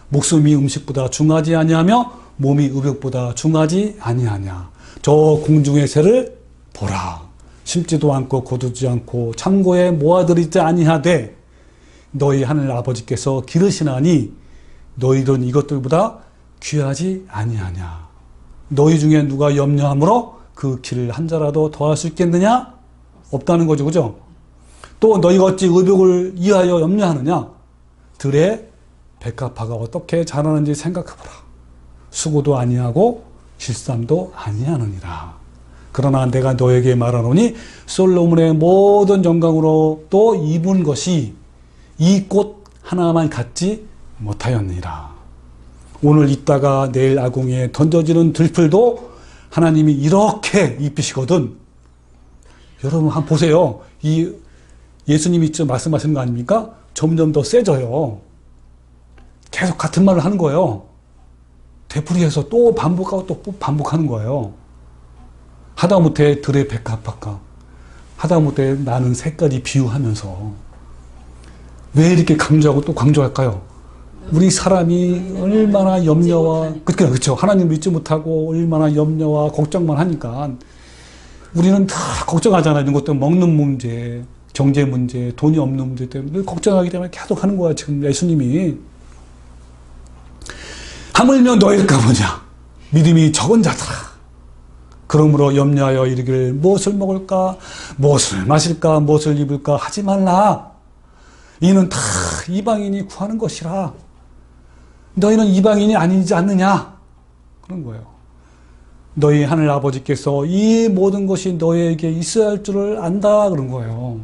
목숨이 음식보다 중하지 아니하며 몸이 의복보다 중하지 아니하냐. 저 공중의 새를 보라. 심지도 않고 거두지 않고 창고에 모아들이지 아니하되 너희 하늘 아버지께서 기르시나니 너희들은 이것들보다 귀하지 아니하냐. 너희 중에 누가 염려함으로 그 길을 한 자라도 더할 수 있겠느냐? 없다는 거죠. 그죠? 또 너희가 어찌 의복을 위하여 염려하느냐? 들의 백합화가 어떻게 자라는지 생각해보라. 수고도 아니하고 실삼도 아니하느니라. 그러나 내가 너에게 말하노니 솔로몬의 모든 정강으로 또 입은 것이 이 꽃 하나만 갖지 못하였느니라. 오늘 있다가 내일 아궁이에 던져지는 들풀도 하나님이 이렇게 입히시거든. 여러분 한번 보세요. 이 예수님이 지금 말씀하시는 거 아닙니까? 점점 더 세져요. 계속 같은 말을 하는 거예요. 되풀이해서 또 반복하고 또 반복하는 거예요. 하다못해 들의 백합화가 하다못해 나는 새까지 비유하면서 왜 이렇게 강조하고 또 강조할까요? 우리 사람이 얼마나 염려와 그렇죠. 하나님 믿지 못하고 얼마나 염려와 걱정만 하니까 우리는 다 걱정하잖아요. 이런 것도 먹는 문제, 경제 문제, 돈이 없는 문제 때문에 늘 걱정하기 때문에 계속 하는 거야. 지금 예수님이 하물며 너희일까 보냐 믿음이 적은 자들아. 그러므로 염려하여 이르기를 무엇을 먹을까 무엇을 마실까 무엇을 입을까 하지 말라. 이는 다 이방인이 구하는 것이라. 너희는 이방인이 아니지 않느냐. 그런 거예요. 너희 하늘 아버지께서 이 모든 것이 너희에게 있어야 할 줄을 안다. 그런 거예요.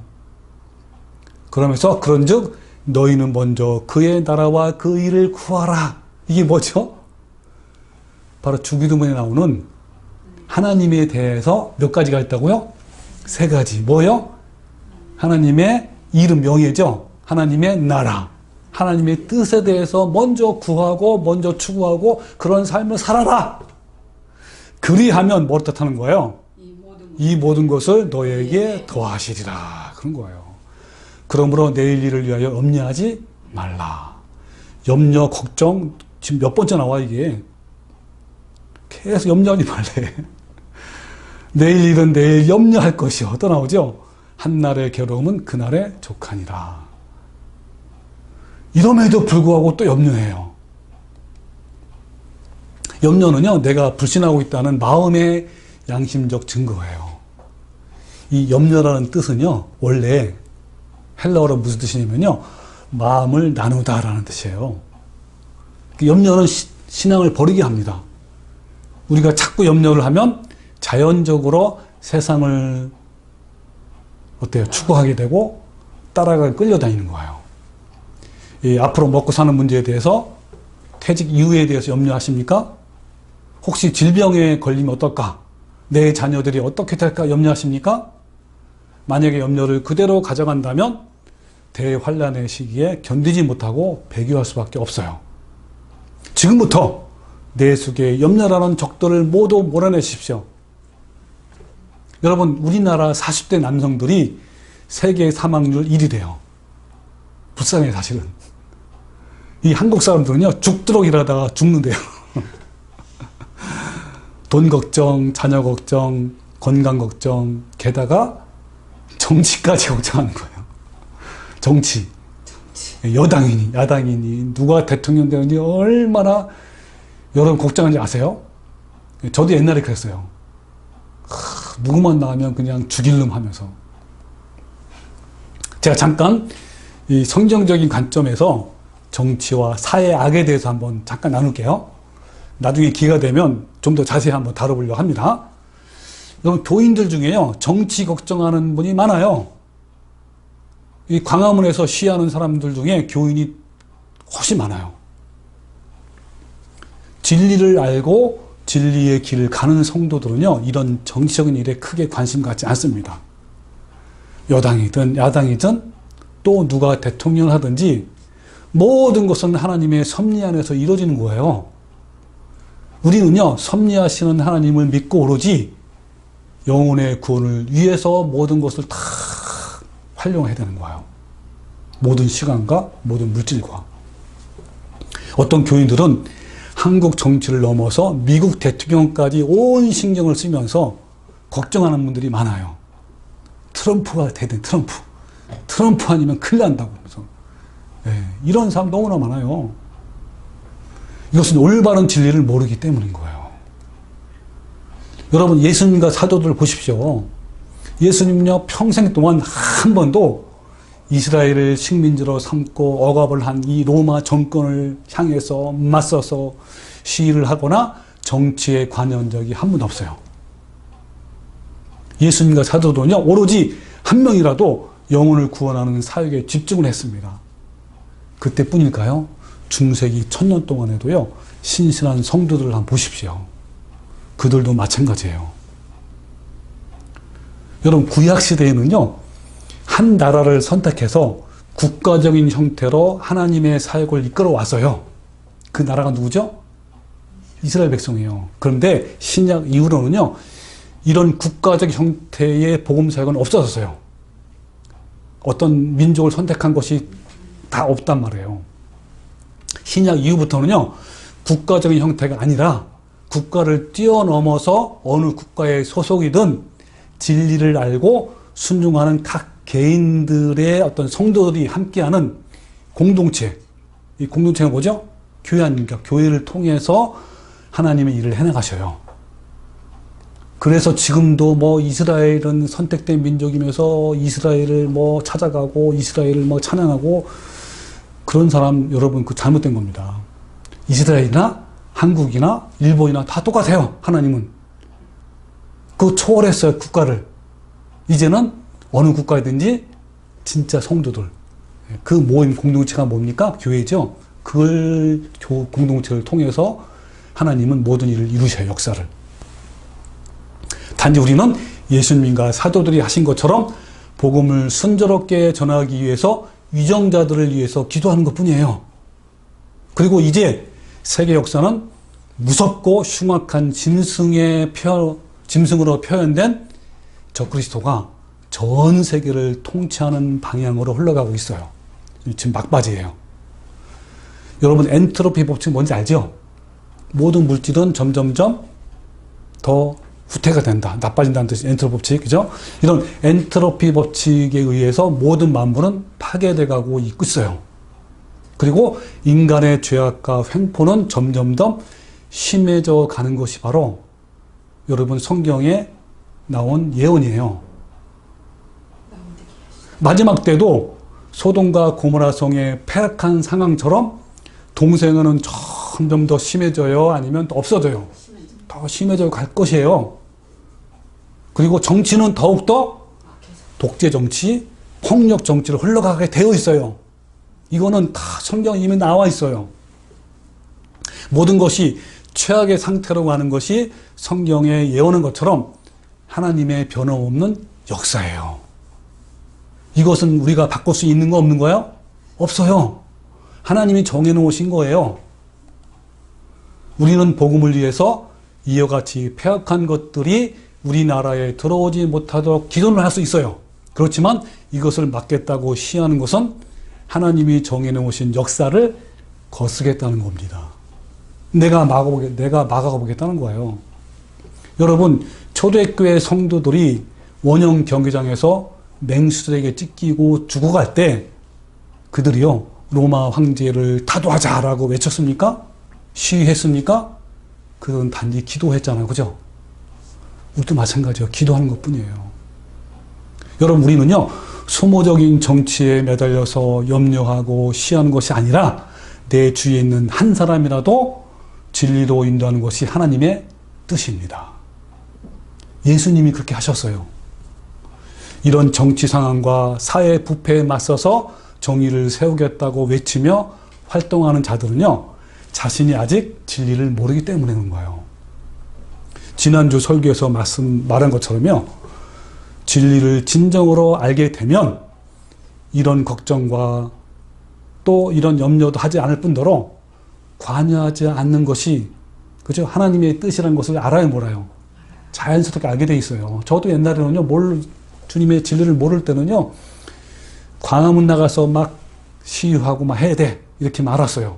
그러면서 그런즉 너희는 먼저 그의 나라와 그 일을 구하라. 이게 뭐죠? 바로 주기도문에 나오는 하나님에 대해서 몇 가지가 있다고요? 세 가지. 뭐요? 하나님의 이름 명예죠. 하나님의 나라, 하나님의 뜻에 대해서 먼저 구하고 먼저 추구하고 그런 삶을 살아라. 그리하면 뭘 뜻하는 거예요? 이 모든 것을 너에게 더하시리라. 그런 거예요. 그러므로 내일 일을 위하여 염려하지 말라. 염려, 걱정 지금 몇 번째 나와 이게. 계속 염려하지 말래. 내일 일은 내일 염려할 것이요. 또 나오죠. 한날의 괴로움은 그날의 족하니라. 이럼에도 불구하고 또 염려해요. 염려는요, 내가 불신하고 있다는 마음의 양심적 증거예요. 이 염려라는 뜻은요, 원래 헬라어로 무슨 뜻이냐면요, 마음을 나누다라는 뜻이에요. 염려는 신앙을 버리게 합니다. 우리가 자꾸 염려를 하면 자연적으로 세상을 추구하게 되고 따라가 끌려다니는 거예요. 앞으로 먹고 사는 문제에 대해서 퇴직 이후에 대해서 염려하십니까? 혹시 질병에 걸리면 어떨까? 내 자녀들이 어떻게 될까 염려하십니까? 만약에 염려를 그대로 가져간다면 대환란의 시기에 견디지 못하고 배교할 수밖에 없어요. 지금부터 내 속에 염려라는 적들을 모두 몰아내십시오. 여러분, 우리나라 40대 남성들이 세계 사망률 1위 돼요. 불쌍해 사실은. 이 한국 사람들은요, 죽도록 일하다가 죽는데요. 돈 걱정, 자녀 걱정, 건강 걱정, 게다가 정치까지 걱정하는 거예요. 정치. 여당이니 야당이니 누가 대통령 되는지 얼마나 여러분 걱정하는지 아세요? 저도 옛날에 그랬어요. 누구만 나오면 그냥 죽일 놈 하면서. 제가 잠깐 이 성경적인 관점에서 정치와 사회 악에 대해서 한번 잠깐 나눌게요. 나중에 기회가 되면 좀 더 자세히 한번 다뤄보려고 합니다. 여러분, 교인들 중에요, 정치 걱정하는 분이 많아요. 이 광화문에서 시위하는 사람들 중에 교인이 훨씬 많아요. 진리를 알고 진리의 길을 가는 성도들은요, 이런 정치적인 일에 크게 관심 갖지 않습니다. 여당이든 야당이든 또 누가 대통령을 하든지 모든 것은 하나님의 섭리 안에서 이루어지는 거예요. 우리는요, 섭리하시는 하나님을 믿고 오로지 영혼의 구원을 위해서 모든 것을 다 활용해야 되는 거예요. 모든 시간과 모든 물질과. 어떤 교인들은 한국 정치를 넘어서 미국 대통령까지 온 신경을 쓰면서 걱정하는 분들이 많아요. 트럼프가 되든 트럼프 아니면 큰일 난다고. 그래서 이런 사람 너무나 많아요. 이것은 올바른 진리를 모르기 때문인 거예요. 여러분, 예수님과 사도들 보십시오. 예수님은요, 평생 동안 한 번도 이스라엘을 식민지로 삼고 억압을 한 이 로마 정권을 향해서 맞서서 시위를 하거나 정치에 관여한 적이 한 번도 없어요. 예수님과 사도들은요, 오로지 한 명이라도 영혼을 구원하는 사역에 집중을 했습니다. 그때뿐일까요? 중세기 1000년 동안에도요, 신실한 성도들을 한번 보십시오. 그들도 마찬가지예요. 여러분, 구약시대에는요, 한 나라를 선택해서 국가적인 형태로 하나님의 사역을 이끌어 왔어요. 그 나라가 누구죠? 이스라엘 백성이에요. 그런데 신약 이후로는요, 이런 국가적 형태의 복음 사역은 없어졌어요. 어떤 민족을 선택한 것이 다 없단 말이에요. 신약 이후부터는요, 국가적인 형태가 아니라 국가를 뛰어넘어서 어느 국가의 소속이든 진리를 알고 순종하는 각 개인들의 어떤 성도들이 함께하는 공동체. 이 공동체가 뭐죠? 교회 아닙니까? 교회를 통해서 하나님의 일을 해나가셔요. 그래서 지금도 뭐 이스라엘은 선택된 민족이면서 이스라엘을 뭐 찾아가고 이스라엘을 뭐 찬양하고 그런 사람 여러분 그 잘못된 겁니다. 이스라엘이나 한국이나 일본이나 다 똑같아요. 하나님은. 그 초월했어요. 국가를. 이제는 어느 국가이든지 진짜 성도들. 그 모임 공동체가 뭡니까? 교회죠. 그걸 공동체를 통해서 하나님은 모든 일을 이루셔요. 역사를. 단지 우리는 예수님과 사도들이 하신 것처럼 복음을 순조롭게 전하기 위해서 위정자들을 위해서 기도하는 것뿐이에요. 그리고 이제 세계 역사는 무섭고 흉악한 짐승으로 표현된 적그리스도가 전 세계를 통치하는 방향으로 흘러가고 있어요. 지금 막바지예요. 여러분, 엔트로피 법칙 뭔지 알죠? 모든 물질은 점점점 더 후퇴가 된다. 나빠진다는 뜻이 엔트로피 법칙, 그죠? 이런 엔트로피 법칙에 의해서 모든 만물은 파괴돼 가고 있어요. 그리고 인간의 죄악과 횡포는 점점 더 심해져 가는 것이 바로 여러분 성경에 나온 예언이에요. 마지막 때도 소돔과 고모라 성의 폐악한 상황처럼 동생은 점점 더 심해져요? 아니면 더 없어져요? 더 심해져 갈 것이에요. 그리고 정치는 더욱더 독재 정치, 폭력 정치로 흘러가게 되어 있어요. 이거는 다 성경에 이미 나와 있어요. 모든 것이 최악의 상태로 가는 것이 성경에 예언한 것처럼 하나님의 변함없는 역사예요. 이것은 우리가 바꿀 수 있는 거 없는 거예요? 없어요. 하나님이 정해놓으신 거예요. 우리는 복음을 위해서 이와 같이 폐악한 것들이 우리나라에 들어오지 못하도록 기도를 할 수 있어요. 그렇지만 이것을 막겠다고 시하는 것은 하나님이 정해놓으신 역사를 거스겠다는 겁니다. 내가 막아보겠다는 거예요. 여러분, 초대교회 성도들이 원형 경기장에서 맹수들에게 찢기고 죽어갈 때 그들이요, 로마 황제를 타도하자라고 외쳤습니까? 시위했습니까? 그건 단지 기도했잖아요. 그죠? 우리도 마찬가지예요. 기도하는 것 뿐이에요. 여러분, 우리는요, 소모적인 정치에 매달려서 염려하고 시하는 것이 아니라 내 주위에 있는 한 사람이라도 진리로 인도하는 것이 하나님의 뜻입니다. 예수님이 그렇게 하셨어요. 이런 정치 상황과 사회 부패에 맞서서 정의를 세우겠다고 외치며 활동하는 자들은요, 자신이 아직 진리를 모르기 때문인 거예요. 지난주 설교에서 말한 것처럼요, 진리를 진정으로 알게 되면 이런 걱정과 또 이런 염려도 하지 않을 뿐더러 관여하지 않는 것이, 그죠? 하나님의 뜻이라는 것을 알아야 몰라요. 자연스럽게 알게 돼 있어요. 저도 옛날에는요, 주님의 진리를 모를 때는요, 광화문 나가서 막 시위하고 막 해야 돼, 이렇게 말았어요.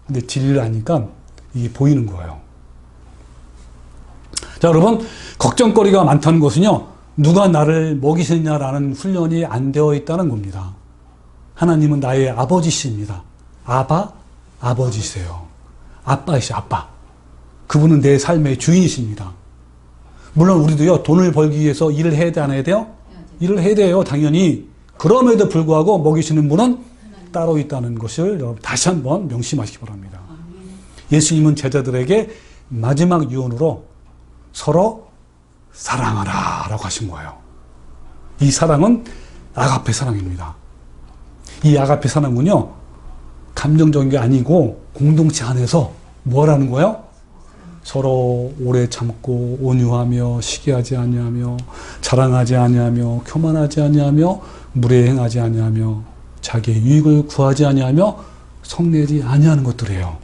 근데 진리를 아니까 이게 보이는 거예요. 자, 여러분, 걱정거리가 많다는 것은요, 누가 나를 먹이시느냐라는 훈련이 안 되어 있다는 겁니다. 하나님은 나의 아버지십니다. 아버지세요. 아빠이시, 아빠. 그분은 내 삶의 주인이십니다. 물론 우리도요, 돈을 벌기 위해서 일을 해야 돼, 안 해야 돼요? 일을 해야 돼요, 당연히. 그럼에도 불구하고 먹이시는 분은 따로 있다는 것을 여러분 다시 한번 명심하시기 바랍니다. 예수님은 제자들에게 마지막 유언으로 서로 사랑하라 라고 하신 거예요. 이 사랑은 아가페 사랑입니다. 이 아가페 사랑은요, 감정적인 게 아니고 공동체 안에서 뭐라는 거예요? 서로 오래 참고 온유하며 시기하지 아니하며 자랑하지 아니하며 교만하지 아니하며 무례행하지 아니하며 자기의 유익을 구하지 아니하며 성내지 아니하는 것들이에요.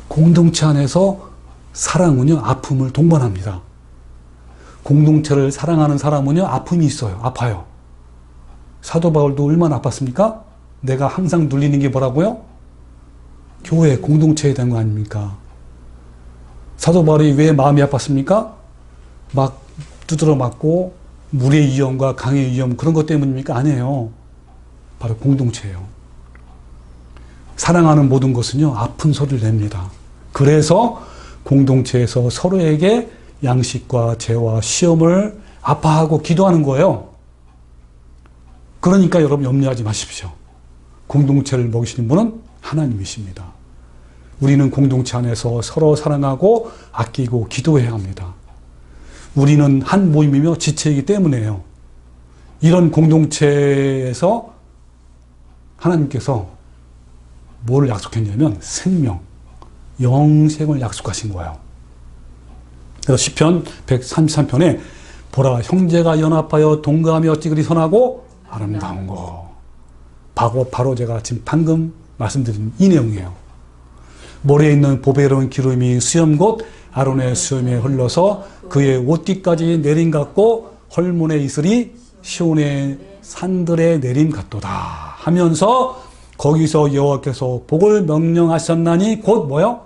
공동체 안에서 사랑은요, 아픔을 동반합니다. 공동체를 사랑하는 사람은요, 아픔이 있어요. 아파요. 사도 바울도 얼마나 아팠습니까? 내가 항상 눌리는 게 뭐라고요? 교회, 공동체에 대한 거 아닙니까? 사도 바울이 왜 마음이 아팠습니까? 막 두드러 맞고 물의 위험과 강의 위험, 그런 것 때문입니까? 아니에요. 바로 공동체예요. 사랑하는 모든 것은요, 아픈 소리를 냅니다. 그래서 공동체에서 서로에게 양식과 죄와 시험을 아파하고 기도하는 거예요. 그러니까 여러분 염려하지 마십시오. 공동체를 먹이시는 분은 하나님이십니다. 우리는 공동체 안에서 서로 사랑하고 아끼고 기도해야 합니다. 우리는 한 모임이며 지체이기 때문에요. 이런 공동체에서 하나님께서 뭐를 약속했냐면 생명, 영생을 약속하신 거예요. 그래서 시편 133편에 보라, 형제가 연합하여 동거하며 어찌 그리 선하고 아름다운 거. 바로 제가 지금 방금 말씀드린 이 내용이에요. 모래에 있는 보배로운 기름이 수염 곧 아론의 수염에 흘러서 그의 옷뒤까지 내림 같고 헐문의 이슬이 시온의 산들의 내림 같도다 하면서 거기서 여호와께서 복을 명령하셨나니 곧 뭐요?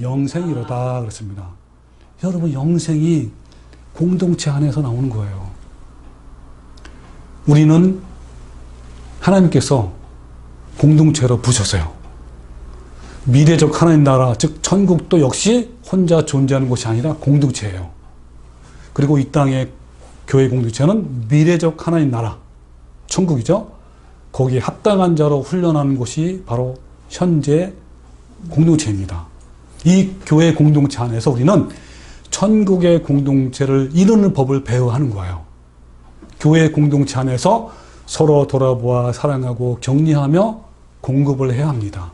영생이로다 그랬습니다. 여러분, 영생이 공동체 안에서 나오는 거예요. 우리는 하나님께서 공동체로 부으셨어요. 미래적 하나님 나라, 즉 천국도 역시 혼자 존재하는 것이 아니라 공동체예요. 그리고 이 땅의 교회 공동체는 미래적 하나님 나라, 천국이죠. 거기에 합당한 자로 훈련하는 곳이 바로 현재 공동체입니다. 이 교회 공동체 안에서 우리는 천국의 공동체를 이루는 법을 배워야 하는 거예요. 교회 공동체 안에서 서로 돌아보아 사랑하고 격려하며 공급을 해야 합니다.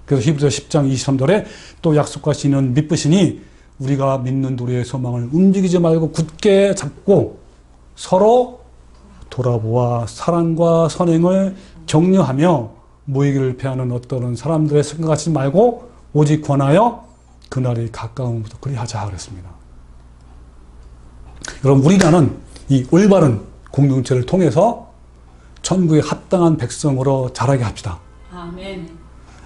그래서 히브리서 10장 23절에 또 약속하시는 믿으시니 우리가 믿는 우리의 소망을 움직이지 말고 굳게 잡고 서로 돌아보아 사랑과 선행을 격려하며 모이기를 피하는 어떤 사람들의 생각하지 말고 오직 권하여 그날이 가까움부터 그리하자 그랬습니다. 여러분, 우리라는 이 올바른 공동체를 통해서 천국에 합당한 백성으로 자라게 합시다. 아멘.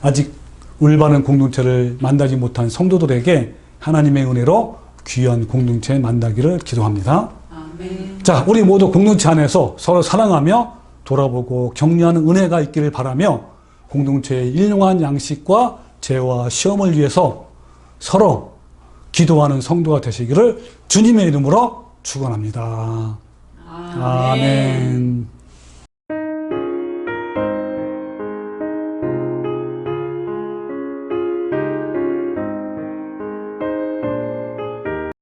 아직 올바른 공동체를 만나지 못한 성도들에게 하나님의 은혜로 귀한 공동체 만나기를 기도합니다. 아멘. 자, 우리 모두 공동체 안에서 서로 사랑하며 돌아보고 격려하는 은혜가 있기를 바라며 공동체의 일용한 양식과 죄와 시험을 위해서 서로 기도하는 성도가 되시기를 주님의 이름으로 축원합니다. 아멘. 아멘.